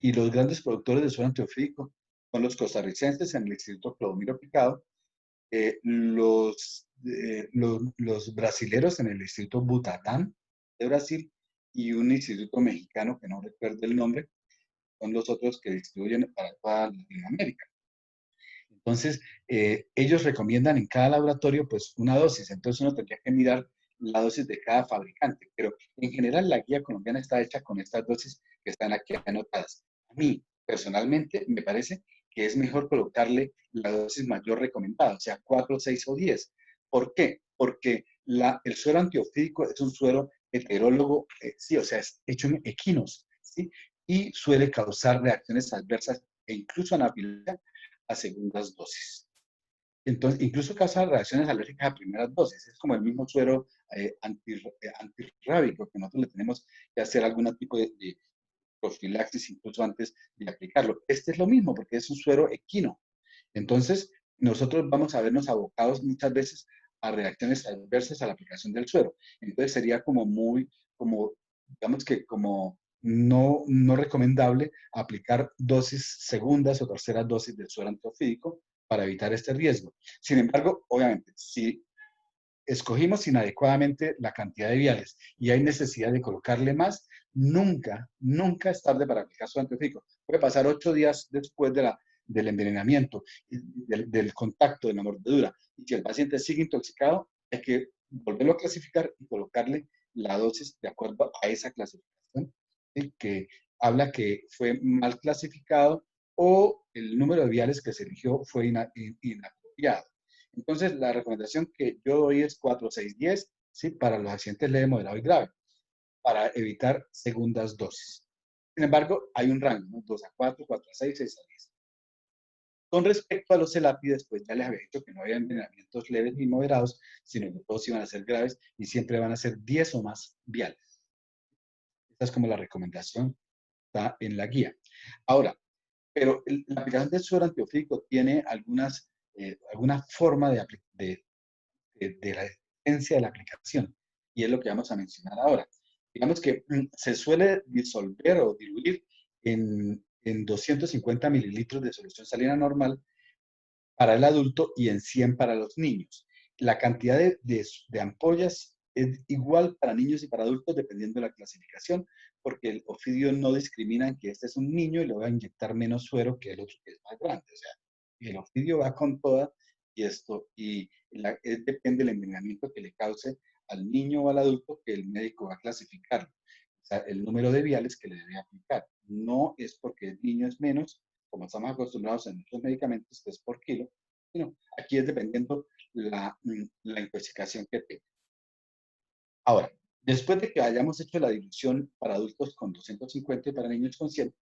y los grandes productores de suero antiofídico son los costarricenses en el Instituto Clodomiro Picado, los brasileros en el Instituto Butantan de Brasil y un instituto mexicano que no recuerdo el nombre, son los otros que distribuyen para toda Latinoamérica. Entonces, ellos recomiendan en cada laboratorio pues una dosis, entonces uno tendría que mirar la dosis de cada fabricante, pero en general la guía colombiana está hecha con estas dosis que están aquí anotadas. A mí, personalmente, me parece que es mejor colocarle la dosis mayor recomendada, o sea, 4, 6 o 10. ¿Por qué? Porque el suero antiofídico es un suero heterólogo, sí, o sea, es hecho en equinos, ¿sí? Y suele causar reacciones adversas e incluso anafilaxia a segundas dosis. Entonces, incluso causa reacciones alérgicas a primeras dosis. Es como el mismo suero antirrábico que nosotros le tenemos que hacer algún tipo de profilaxis incluso antes de aplicarlo. Este es lo mismo porque es un suero equino. Entonces, nosotros vamos a vernos abocados muchas veces a reacciones adversas a la aplicación del suero. Entonces, sería como muy, como, digamos que como no recomendable aplicar dosis segundas o terceras dosis del suero antiofídico para evitar este riesgo. Sin embargo, obviamente, si escogimos inadecuadamente la cantidad de viales y hay necesidad de colocarle más, nunca es tarde para aplicar su antiofídico. Puede pasar 8 días después del envenenamiento, del contacto, de la mordedura. Y si el paciente sigue intoxicado, hay que volverlo a clasificar y colocarle la dosis de acuerdo a esa clasificación, ¿sí? Que habla que fue mal clasificado o el número de viales que se eligió fue inapropiado. Entonces, la recomendación que yo doy es 4, 6, 10, ¿sí? Para los accidentes leve, moderado y grave, para evitar segundas dosis. Sin embargo, hay un rango, ¿no? 2 a 4, 4 a 6, 6 a 10. Con respecto a los celápides, pues ya les había dicho que no había envenenamientos leves ni moderados, sino que todos iban a ser graves y siempre van a ser 10 o más viales. Esta es como la recomendación, está en la guía. Ahora, pero la aplicación del suero antiofídico tiene alguna forma de la eficiencia de la aplicación. Y es lo que vamos a mencionar ahora. Digamos que se suele disolver o diluir en 250 mililitros de solución salina normal para el adulto y en 100 para los niños. La cantidad de ampollas es igual para niños y para adultos dependiendo de la clasificación, porque el ofidio no discrimina en que este es un niño y le voy a inyectar menos suero que el otro que es más grande. O sea, el ofidio va con toda depende del envenenamiento que le cause al niño o al adulto que el médico va a clasificar. O sea, el número de viales que le debe aplicar. No es porque el niño es menos, como estamos acostumbrados en otros medicamentos, que es por kilo, sino aquí es dependiendo la intoxicación que tenga. Ahora, después de que hayamos hecho la dilución para adultos con 250 y para niños con 100,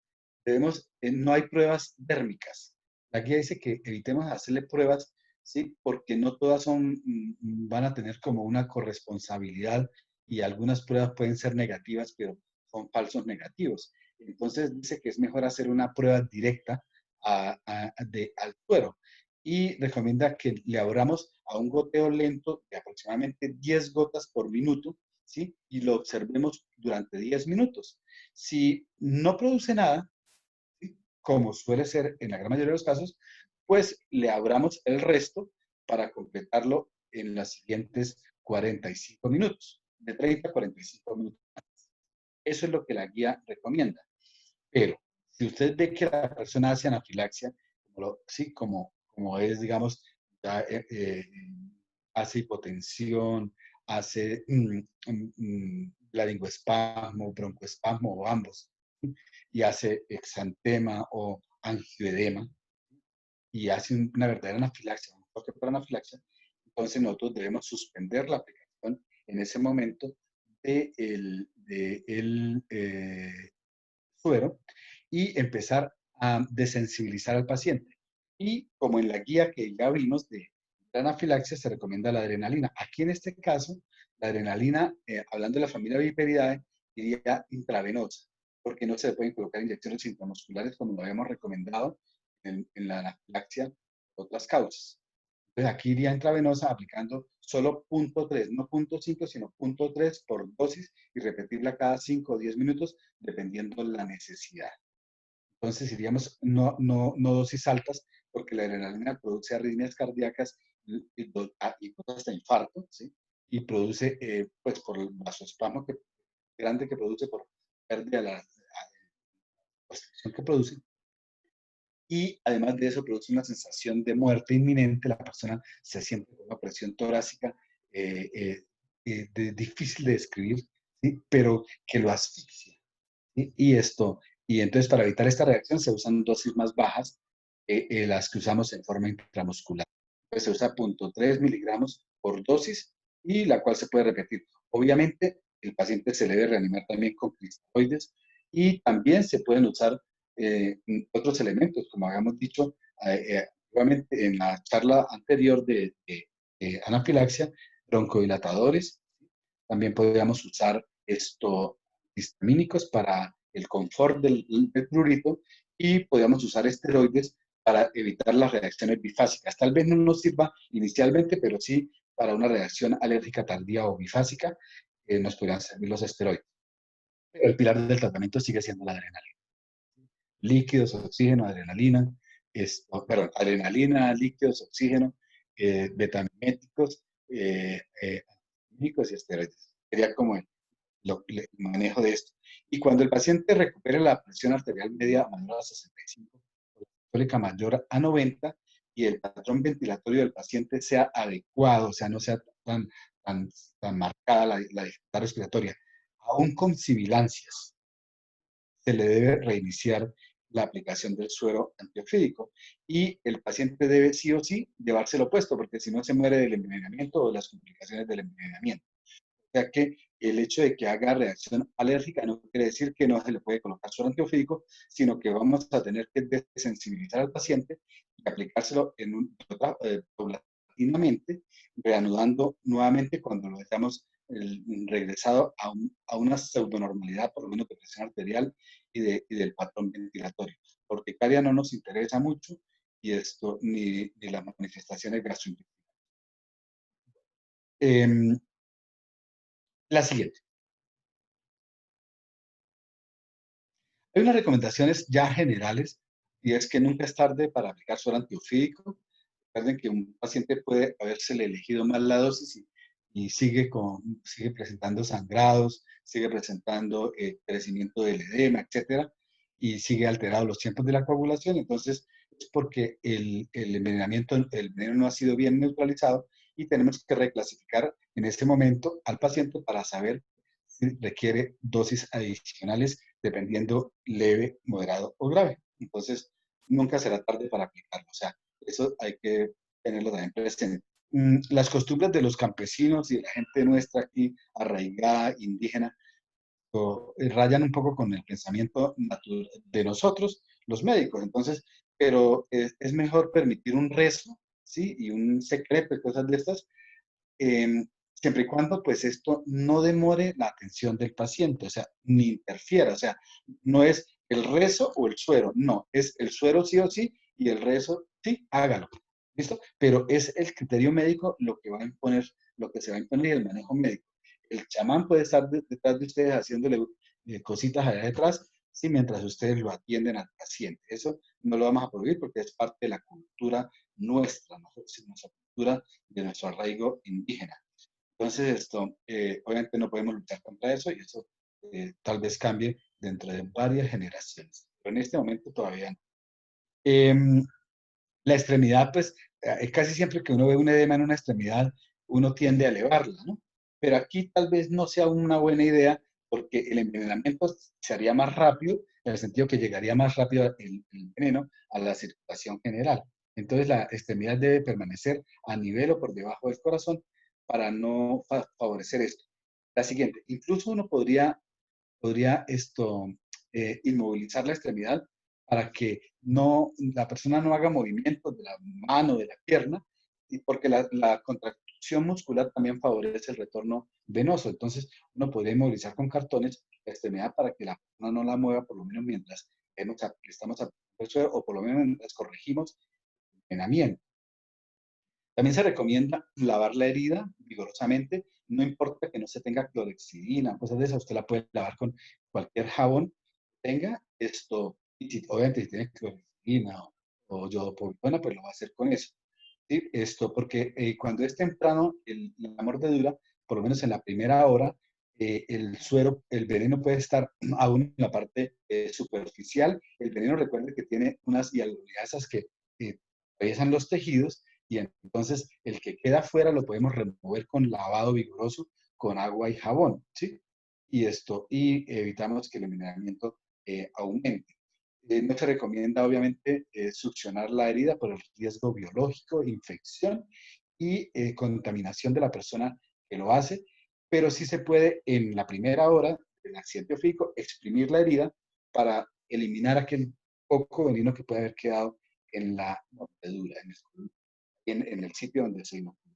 no hay pruebas dérmicas. La guía dice que evitemos hacerle pruebas, ¿sí? Porque no todas van a tener como una corresponsabilidad y algunas pruebas pueden ser negativas, pero son falsos negativos. Entonces dice que es mejor hacer una prueba directa al suero y recomienda que le abramos a un goteo lento de aproximadamente 10 gotas por minuto, ¿sí? Y lo observemos durante 10 minutos. Si no produce nada, ¿sí? Como suele ser en la gran mayoría de los casos, pues le abramos el resto para completarlo en los siguientes 45 minutos, de 30 a 45 minutos. Eso es lo que la guía recomienda. Pero si usted ve que la persona hace anafilaxia, sí, como es, digamos, ya, hace hipotensión, hace laringoespasmo, broncoespasmo o ambos, ¿sí? Y hace exantema o angioedema y hace una verdadera anafilaxia, un toque por anafilaxia, entonces nosotros debemos suspender la aplicación en ese momento del suero y empezar a desensibilizar al paciente. Y como en la guía que ya vimos de la anafilaxia, se recomienda la adrenalina. Aquí en este caso, la adrenalina, hablando de la familia Viperidae, iría intravenosa, porque no se pueden colocar inyecciones intramusculares como lo habíamos recomendado en la anafilaxia por otras causas. Entonces aquí iría intravenosa aplicando solo 0.3, no 0.5, sino 0.3 por dosis y repetirla cada 5 o 10 minutos dependiendo la necesidad. Entonces iríamos no dosis altas porque la adrenalina produce arritmias cardíacas y hasta infarto, ¿sí? Y produce, pues por el vasoespasmo grande que produce por pérdida de la constricción que produce, y además de eso produce una sensación de muerte inminente. La persona se siente con una presión torácica difícil de describir, ¿sí? Pero que lo asfixia. ¿Sí? Y entonces para evitar esta reacción se usan dosis más bajas, las que usamos en forma intramuscular. Entonces se usa 0.3 miligramos por dosis y la cual se puede repetir. Obviamente el paciente se le debe reanimar también con cristeroides y también se pueden usar otros elementos, como habíamos dicho nuevamente en la charla anterior de anafilaxia, broncodilatadores. También podríamos usar histamínicos para el confort del prurito y podríamos usar esteroides para evitar las reacciones bifásicas. Tal vez no nos sirva inicialmente, pero sí para una reacción alérgica tardía o bifásica nos podrían servir los esteroides. Pero el pilar del tratamiento sigue siendo la adrenalina. Líquidos, oxígeno, adrenalina, adrenalina, líquidos, oxígeno, betamiméticos, antihistamínicos y esteroides. Sería como el manejo de esto. Y cuando el paciente recupere la presión arterial media mayor a 65, sistólica mayor a 90 y el patrón ventilatorio del paciente sea adecuado, o sea, no sea tan, tan, tan marcada la dificultad respiratoria, aún con sibilancias, se le debe reiniciar la aplicación del suero antiofídico y el paciente debe sí o sí llevárselo puesto porque si no se muere del envenenamiento o las complicaciones del envenenamiento. O sea que el hecho de que haga reacción alérgica no quiere decir que no se le puede colocar suero antiofídico, sino que vamos a tener que desensibilizar al paciente y aplicárselo paulatinamente, reanudando nuevamente cuando lo hayamos regresado a una pseudonormalidad, por lo menos de presión arterial y del patrón ventilatorio. Porque caria no nos interesa mucho y ni las manifestaciones gastrointestinales. La siguiente. Hay unas recomendaciones ya generales y es que nunca es tarde para aplicar suero antiofídico. Recuerden que un paciente puede habérsele elegido mal la dosis y sigue presentando sangrados, sigue presentando crecimiento del edema, etcétera, y sigue alterado los tiempos de la coagulación. Entonces, es porque el envenenamiento, el veneno no ha sido bien neutralizado y tenemos que reclasificar en este momento al paciente para saber si requiere dosis adicionales dependiendo leve, moderado o grave. Entonces, nunca será tarde para aplicarlo. O sea, eso hay que tenerlo también presente. Las costumbres de los campesinos y de la gente nuestra aquí, arraigada, indígena, rayan un poco con el pensamiento de nosotros, los médicos. Entonces, pero es mejor permitir un rezo, ¿sí? Y un secreto y cosas de estas, siempre y cuando pues esto no demore la atención del paciente, o sea, ni interfiera, o sea, no es el rezo o el suero, no, es el suero sí o sí y el rezo sí, hágalo, ¿listo? Pero es el criterio médico lo que va a imponer, lo que se va a imponer y el manejo médico. El chamán puede estar detrás de ustedes haciéndole cositas allá detrás, sí, mientras ustedes lo atienden al paciente. Eso no lo vamos a prohibir porque es parte de la cultura nuestra, nuestra cultura de nuestro arraigo indígena. Entonces, obviamente no podemos luchar contra eso y eso tal vez cambie dentro de varias generaciones, pero en este momento todavía no. Em, la extremidad, pues, casi siempre que uno ve un edema en una extremidad, uno tiende a elevarla, ¿no? Pero aquí tal vez no sea una buena idea porque el envenenamiento se haría más rápido, en el sentido que llegaría más rápido el veneno a la circulación general. Entonces la extremidad debe permanecer a nivel o por debajo del corazón para no favorecer esto. La siguiente, incluso uno podría inmovilizar la extremidad para que la persona no haga movimientos de la mano, de la pierna, y porque la contracción muscular también favorece el retorno venoso. Entonces, uno podría inmovilizar con cartones la extremidad para que la persona no la mueva, por lo menos mientras le estamos aplicando el suero, o por lo menos mientras corregimos el entrenamiento. También se recomienda lavar la herida vigorosamente, no importa que no se tenga clorexidina, cosas de esas, usted la puede lavar con cualquier jabón que tenga y obviamente si tiene clorexidina o yodopovidona, pues lo va a hacer con eso. ¿Sí? Porque cuando es temprano la mordedura, por lo menos en la primera hora, el suero, el veneno puede estar aún en la parte superficial. El veneno, recuerde que tiene unas hialuronidasas que atraviesan los tejidos y entonces el que queda afuera lo podemos remover con lavado vigoroso con agua y jabón, ¿sí? Y evitamos que el envenenamiento aumente. No se recomienda, obviamente, succionar la herida por el riesgo biológico, infección y contaminación de la persona que lo hace, pero sí se puede en la primera hora del accidente ofídico exprimir la herida para eliminar aquel poco veneno que puede haber quedado en la mordedura, en el sitio donde se inoculó.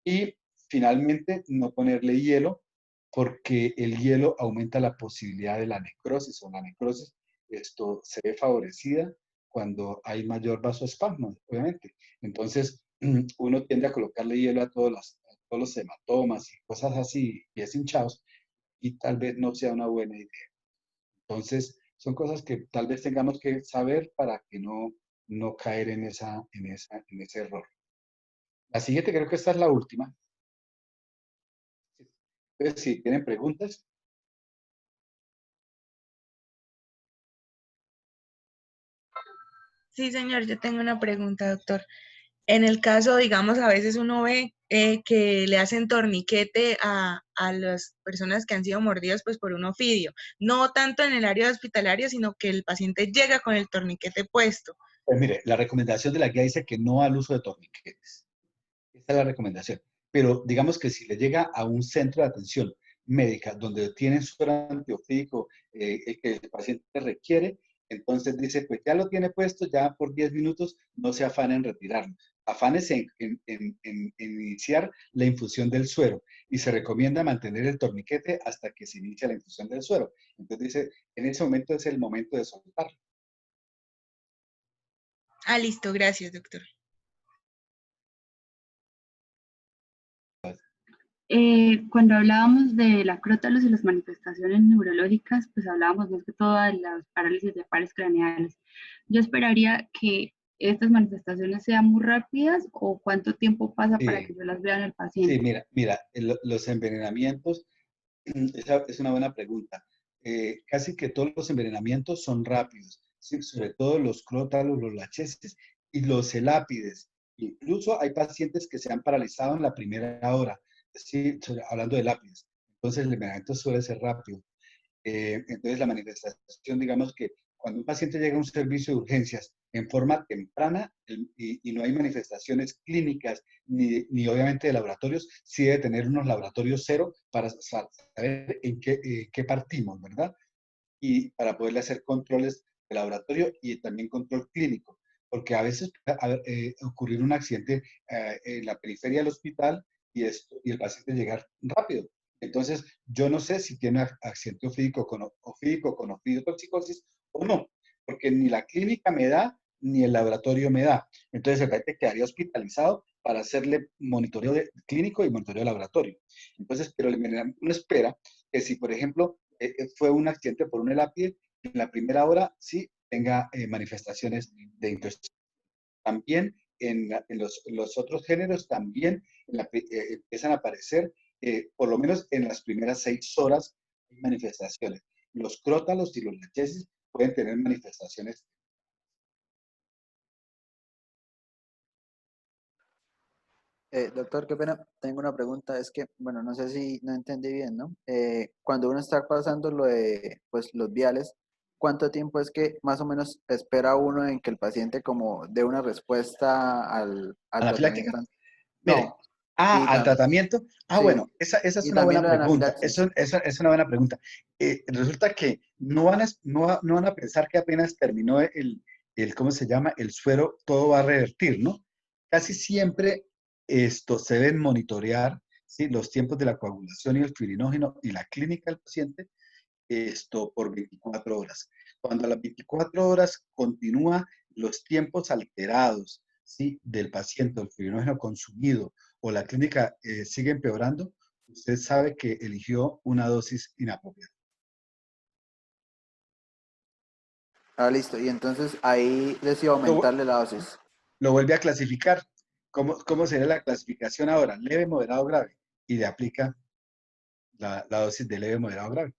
Y finalmente, no ponerle hielo, porque el hielo aumenta la posibilidad de la necrosis o la necrosis. Esto se ve favorecida cuando hay mayor vasoespasmo, obviamente. Entonces, uno tiende a colocarle hielo a todos los hematomas y cosas así, pies hinchados, y tal vez no sea una buena idea. Entonces, son cosas que tal vez tengamos que saber para que no caer en ese error. La siguiente, creo que esta es la última. Entonces, si tienen preguntas. Sí, señor, yo tengo una pregunta, doctor. En el caso, digamos, a veces uno ve que le hacen torniquete a las personas que han sido mordidas pues por un ofidio. No tanto en el área hospitalaria, sino que el paciente llega con el torniquete puesto. Pues mire, la recomendación de la guía dice que no al uso de torniquetes. Esta es la recomendación. Pero digamos que si le llega a un centro de atención médica donde tienen suero antiofídico que el paciente requiere, entonces dice, pues ya lo tiene puesto, ya por 10 minutos, no se afane en retirarlo. Afanes en iniciar la infusión del suero y se recomienda mantener el torniquete hasta que se inicia la infusión del suero. Entonces dice, en ese momento es el momento de soltarlo. Ah, listo, gracias, doctor. Cuando hablábamos de la crótalos y las manifestaciones neurológicas, pues hablábamos más que todo de las parálisis de pares craneales. Yo esperaría que estas manifestaciones sean muy rápidas o cuánto tiempo pasa para que Sí, yo las vea en el sí, paciente. mira, los envenenamientos. Esa es una buena pregunta. Casi que todos los envenenamientos son rápidos, ¿sí? Sobre todo los crótalos, los lachesis y los elápides. Incluso hay pacientes que se han paralizado en la primera hora, ¿sí? Hablando de lápides. Entonces el envenenamiento suele ser rápido. Entonces, la manifestación, digamos que cuando un paciente llega a un servicio de urgencias en forma temprana y no hay manifestaciones clínicas ni obviamente de laboratorios, sí debe tener unos laboratorios cero para saber en qué partimos, ¿verdad? Y para poderle hacer controles de laboratorio y también control clínico, porque a veces puede ocurrir un accidente en la periferia del hospital y el paciente llegar rápido. Entonces, yo no sé si tiene accidente ofídico con ofidiotoxicosis o no, porque ni la clínica me da, ni el laboratorio me da. Entonces, el paciente quedaría hospitalizado para hacerle monitoreo clínico y monitoreo de laboratorio. Entonces, pero uno espera que si, por ejemplo, fue un accidente por un lápiz, en la primera hora sí tenga manifestaciones de intoxicación. También en los otros géneros también empiezan a aparecer, por lo menos en las primeras 6 horas, hay manifestaciones. Los crótalos y los lachesis pueden tener manifestaciones. Doctor, qué pena, tengo una pregunta, es que, bueno, no sé si no entendí bien, ¿no? Cuando uno está pasando lo de, pues, los viales, ¿cuánto tiempo es que más o menos espera uno en que el paciente como dé una respuesta al ¿Anafiláctica? tratamiento? Mire, No, y, al tratamiento. sí, Bueno, esa es y una también buena lo de pregunta. anafilaxis. Esa es una buena pregunta. Resulta que no van a pensar que apenas terminó ¿cómo se llama? El suero, todo va a revertir, ¿no? Casi siempre esto se deben monitorear, ¿sí? Los tiempos de la coagulación y el fibrinogen y la clínica del paciente, esto por 24 horas. Cuando a las 24 horas continúa los tiempos alterados, ¿sí? Del paciente, el fibrinógeno consumido o la clínica sigue empeorando, usted sabe que eligió una dosis inapropiada. Ah, listo, y entonces ahí decido Lo, aumentarle la dosis. lo vuelve a clasificar. ¿Cómo sería la clasificación ahora? Leve, moderado, grave. Y le aplica la dosis de leve, moderado, grave.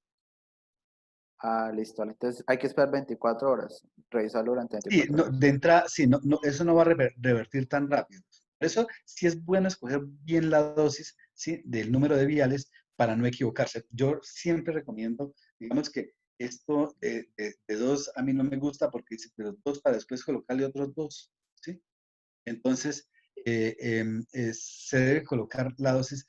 Ah, listo. Entonces hay que esperar 24 horas, revisarlo durante Sí, 24 no, horas. de entrada, sí, eso no va a revertir tan rápido. Por eso sí es bueno escoger bien la dosis, ¿sí? Del número de viales para no equivocarse. Yo siempre recomiendo, digamos que esto de dos a mí no me gusta porque dice, pero dos para después colocarle otros dos, ¿sí? Entonces, se debe colocar la dosis,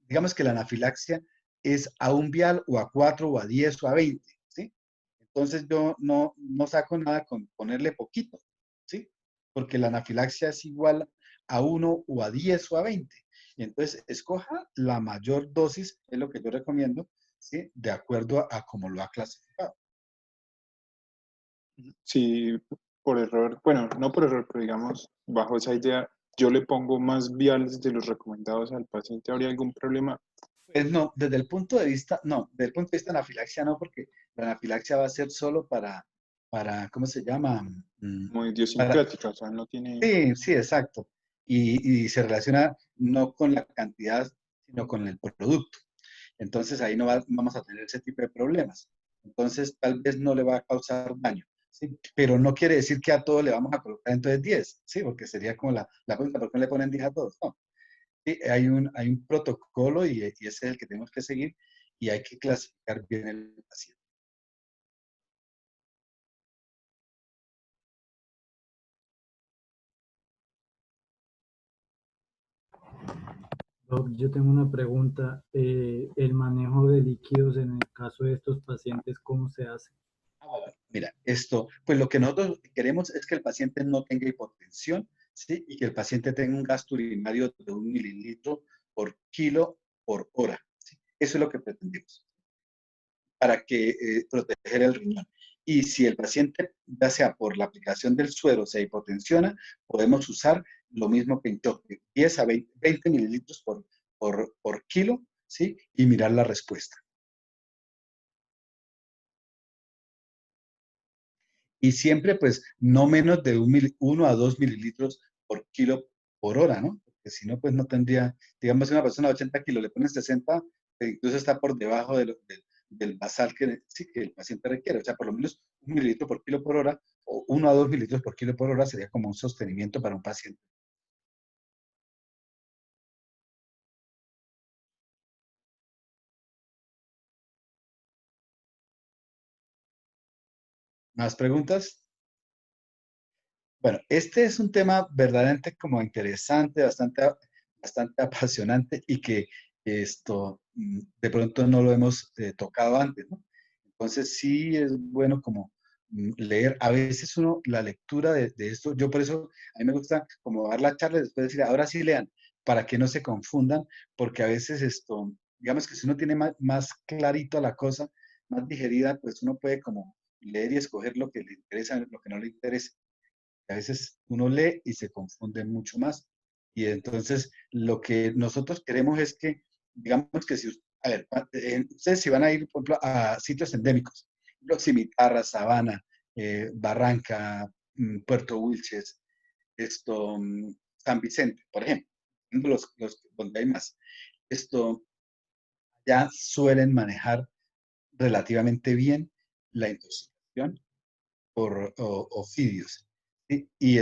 digamos que la anafilaxia es a un vial o a 4 o a 10 o a 20, ¿sí? Entonces yo no saco nada con ponerle poquito, ¿sí? Porque la anafilaxia es igual a 1 o a 10 o a 20. Y entonces escoja la mayor dosis, es lo que yo recomiendo, ¿sí? De acuerdo a cómo lo ha clasificado. Si por error, bueno, no por error, pero digamos, bajo esa idea, yo le pongo más viales de los recomendados al paciente, ¿habría algún problema? Pues no, desde el punto de vista, no, desde el punto de vista de anafilaxia no, porque la anafilaxia va a ser solo ¿cómo se llama? Como Para, idiosincrática, o sea, no tiene... sí, sí, exacto. Y se relaciona no con la cantidad, sino con el producto. Entonces ahí no vamos a tener ese tipo de problemas. Entonces tal vez no le va a causar daño, ¿sí? Pero no quiere decir que a todos le vamos a colocar entonces 10, ¿sí? Porque sería como la pregunta, ¿por qué no le ponen 10 a todos? No. Sí, hay un protocolo y ese es el que tenemos que seguir y hay que clasificar bien el paciente. Doc, yo tengo una pregunta. El manejo de líquidos en el caso de estos pacientes, ¿cómo se hace? Mira, pues lo que nosotros queremos es que el paciente no tenga hipotensión, ¿sí? Y que el paciente tenga un gasto urinario de 1 mililitro por kilo por hora, ¿sí? Eso es lo que pretendemos, para que proteger el riñón. Y si el paciente, ya sea por la aplicación del suero, se hipotensiona, podemos usar lo mismo que en choque, 10 a 20 mililitros por kilo, ¿sí? Y mirar la respuesta. Y siempre, pues, no menos de 1 a 2 mililitros por kilo por hora, ¿no? Porque si no, pues no tendría, digamos, una persona de 80 kilos le ponen 60, incluso está por debajo del basal sí, que el paciente requiere. O sea, por lo menos 1 mililitro por kilo por hora o 1 a 2 mililitros por kilo por hora sería como un sostenimiento para un paciente. ¿Más preguntas? Bueno, este es un tema verdaderamente como interesante, bastante apasionante y que de pronto no lo hemos tocado antes, ¿no? Entonces sí es bueno como leer. A veces la lectura de esto, yo por eso a mí me gusta como dar la charla y después decir, ahora sí lean, para que no se confundan, porque a veces digamos que si uno tiene más clarito la cosa, más digerida, pues uno puede como leer y escoger lo que le interesa, lo que no le interesa. A veces uno lee y se confunde mucho más. Y entonces lo que nosotros queremos es que, digamos que si, a ver, ustedes si van a ir, por ejemplo, a sitios endémicos, los Cimitarra, Sabana, Barranca, Puerto Wilches, San Vicente, por ejemplo, los donde hay más. Esto ya suelen manejar relativamente bien la intoxicación por ofidios. ¿Sí? Y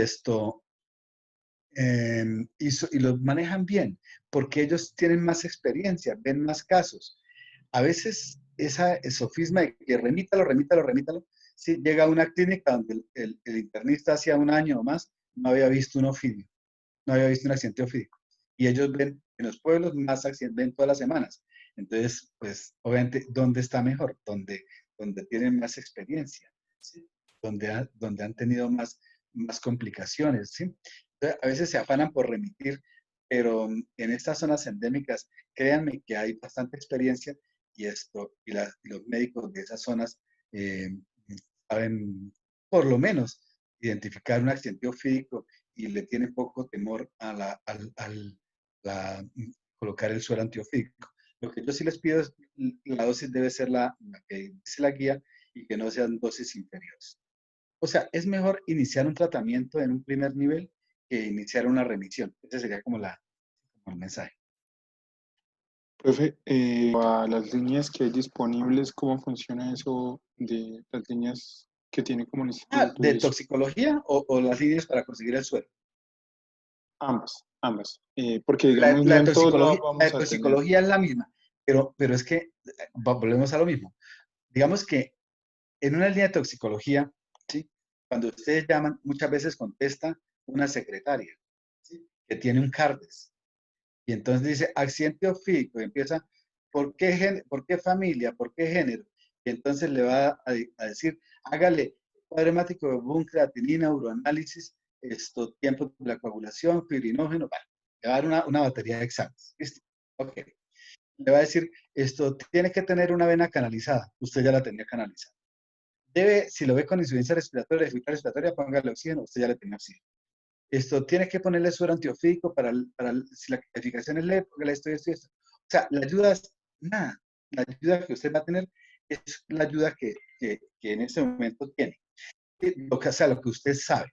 los manejan bien, porque ellos tienen más experiencia, ven más casos. A veces esa sofisma de que remítalo, sí, llega a una clínica donde el internista hacía un año o más no había visto un ofidio, no había visto un accidente ofídico. Y ellos ven en los pueblos más accidentes, ven todas las semanas. Entonces, pues, obviamente, ¿dónde está mejor? Donde tienen más experiencia, ¿sí? Donde han tenido más complicaciones, ¿sí? Entonces, a veces se afanan por remitir, pero en estas zonas endémicas, créanme que hay bastante experiencia y los médicos de esas zonas eh, saben, por lo menos, identificar un accidente ofídico y le tienen poco temor a colocar el suero antiofídico. Lo que yo sí les pido es la dosis debe ser la que dice la guía y que no sean dosis inferiores. O sea, es mejor iniciar un tratamiento en un primer nivel que iniciar una remisión. Ese sería como el mensaje. Profe, a las líneas que hay disponibles, ¿cómo funciona eso de las líneas que tiene como el instituto y ¿De eso? toxicología o las líneas para conseguir el suero? Ambas, ambas. Porque digamos, no en todos lados La vamos de a tener. toxicología es la misma, pero es que volvemos a lo mismo. Digamos que en una línea de toxicología, ¿sí? Cuando ustedes llaman, muchas veces contesta una secretaria, ¿sí? Que tiene un CARDES. Y entonces dice accidente ofídico y empieza, ¿por qué familia? ¿Por qué género? Y entonces le va a decir, hágale cuadro hemático de boom, creatinina, uroanálisis, tiempo de la coagulación, fibrinógeno, vale. Le va a dar una batería de exámenes. ¿Listo? Ok. Le va a decir, tiene que tener una vena canalizada. Usted ya la tenía canalizada. Debe, si lo ve con insuficiencia respiratoria, dificultad respiratoria, póngale oxígeno, usted ya le tenía oxígeno. Tiene que ponerle suero antiofídico si la calificación es leve, póngale esto y esto y esto. O sea, la ayuda es nada. La ayuda que usted va a tener es la ayuda que en este momento tiene. O sea, lo que usted sabe.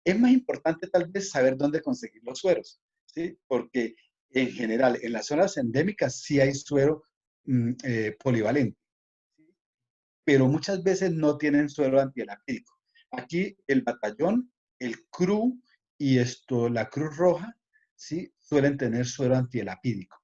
Es más importante tal vez saber dónde conseguir los sueros, ¿sí? Porque en general, en las zonas endémicas sí hay suero polivalente, ¿sí? Pero muchas veces no tienen suero antielapídico. Aquí el batallón, el CRU y la Cruz Roja, ¿sí? Suelen tener suero antielapídico,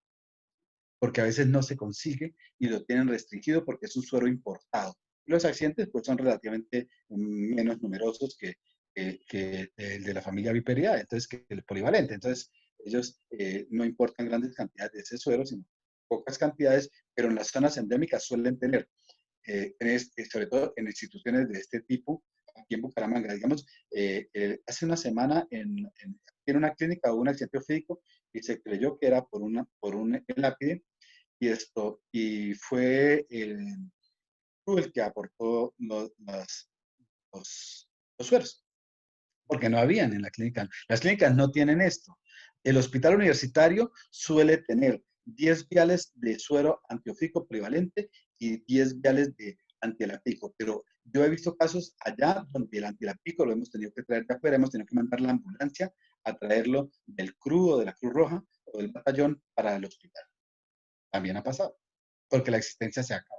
porque a veces no se consigue y lo tienen restringido porque es un suero importado. Los accidentes pues son relativamente menos numerosos que el de la familia Viperidae, entonces que el polivalente. Entonces ellos no importan grandes cantidades de ese suero, sino pocas cantidades, pero en las zonas endémicas suelen tener sobre todo en instituciones de este tipo, aquí en Bucaramanga. Digamos, hace una semana en una clínica hubo un accidente ofídico y se creyó que era por un lápide y fue el que aportó los, los sueros, porque no habían en la clínica. Las clínicas no tienen esto. El hospital universitario suele tener 10 viales de suero antiofídico polivalente y 10 viales de antielapídico, pero yo he visto casos allá donde el antielapídico lo hemos tenido que traer de afuera, hemos tenido que mandar la ambulancia a traerlo del CRU o de la Cruz Roja o del batallón para el hospital. También ha pasado, porque la existencia se acaba.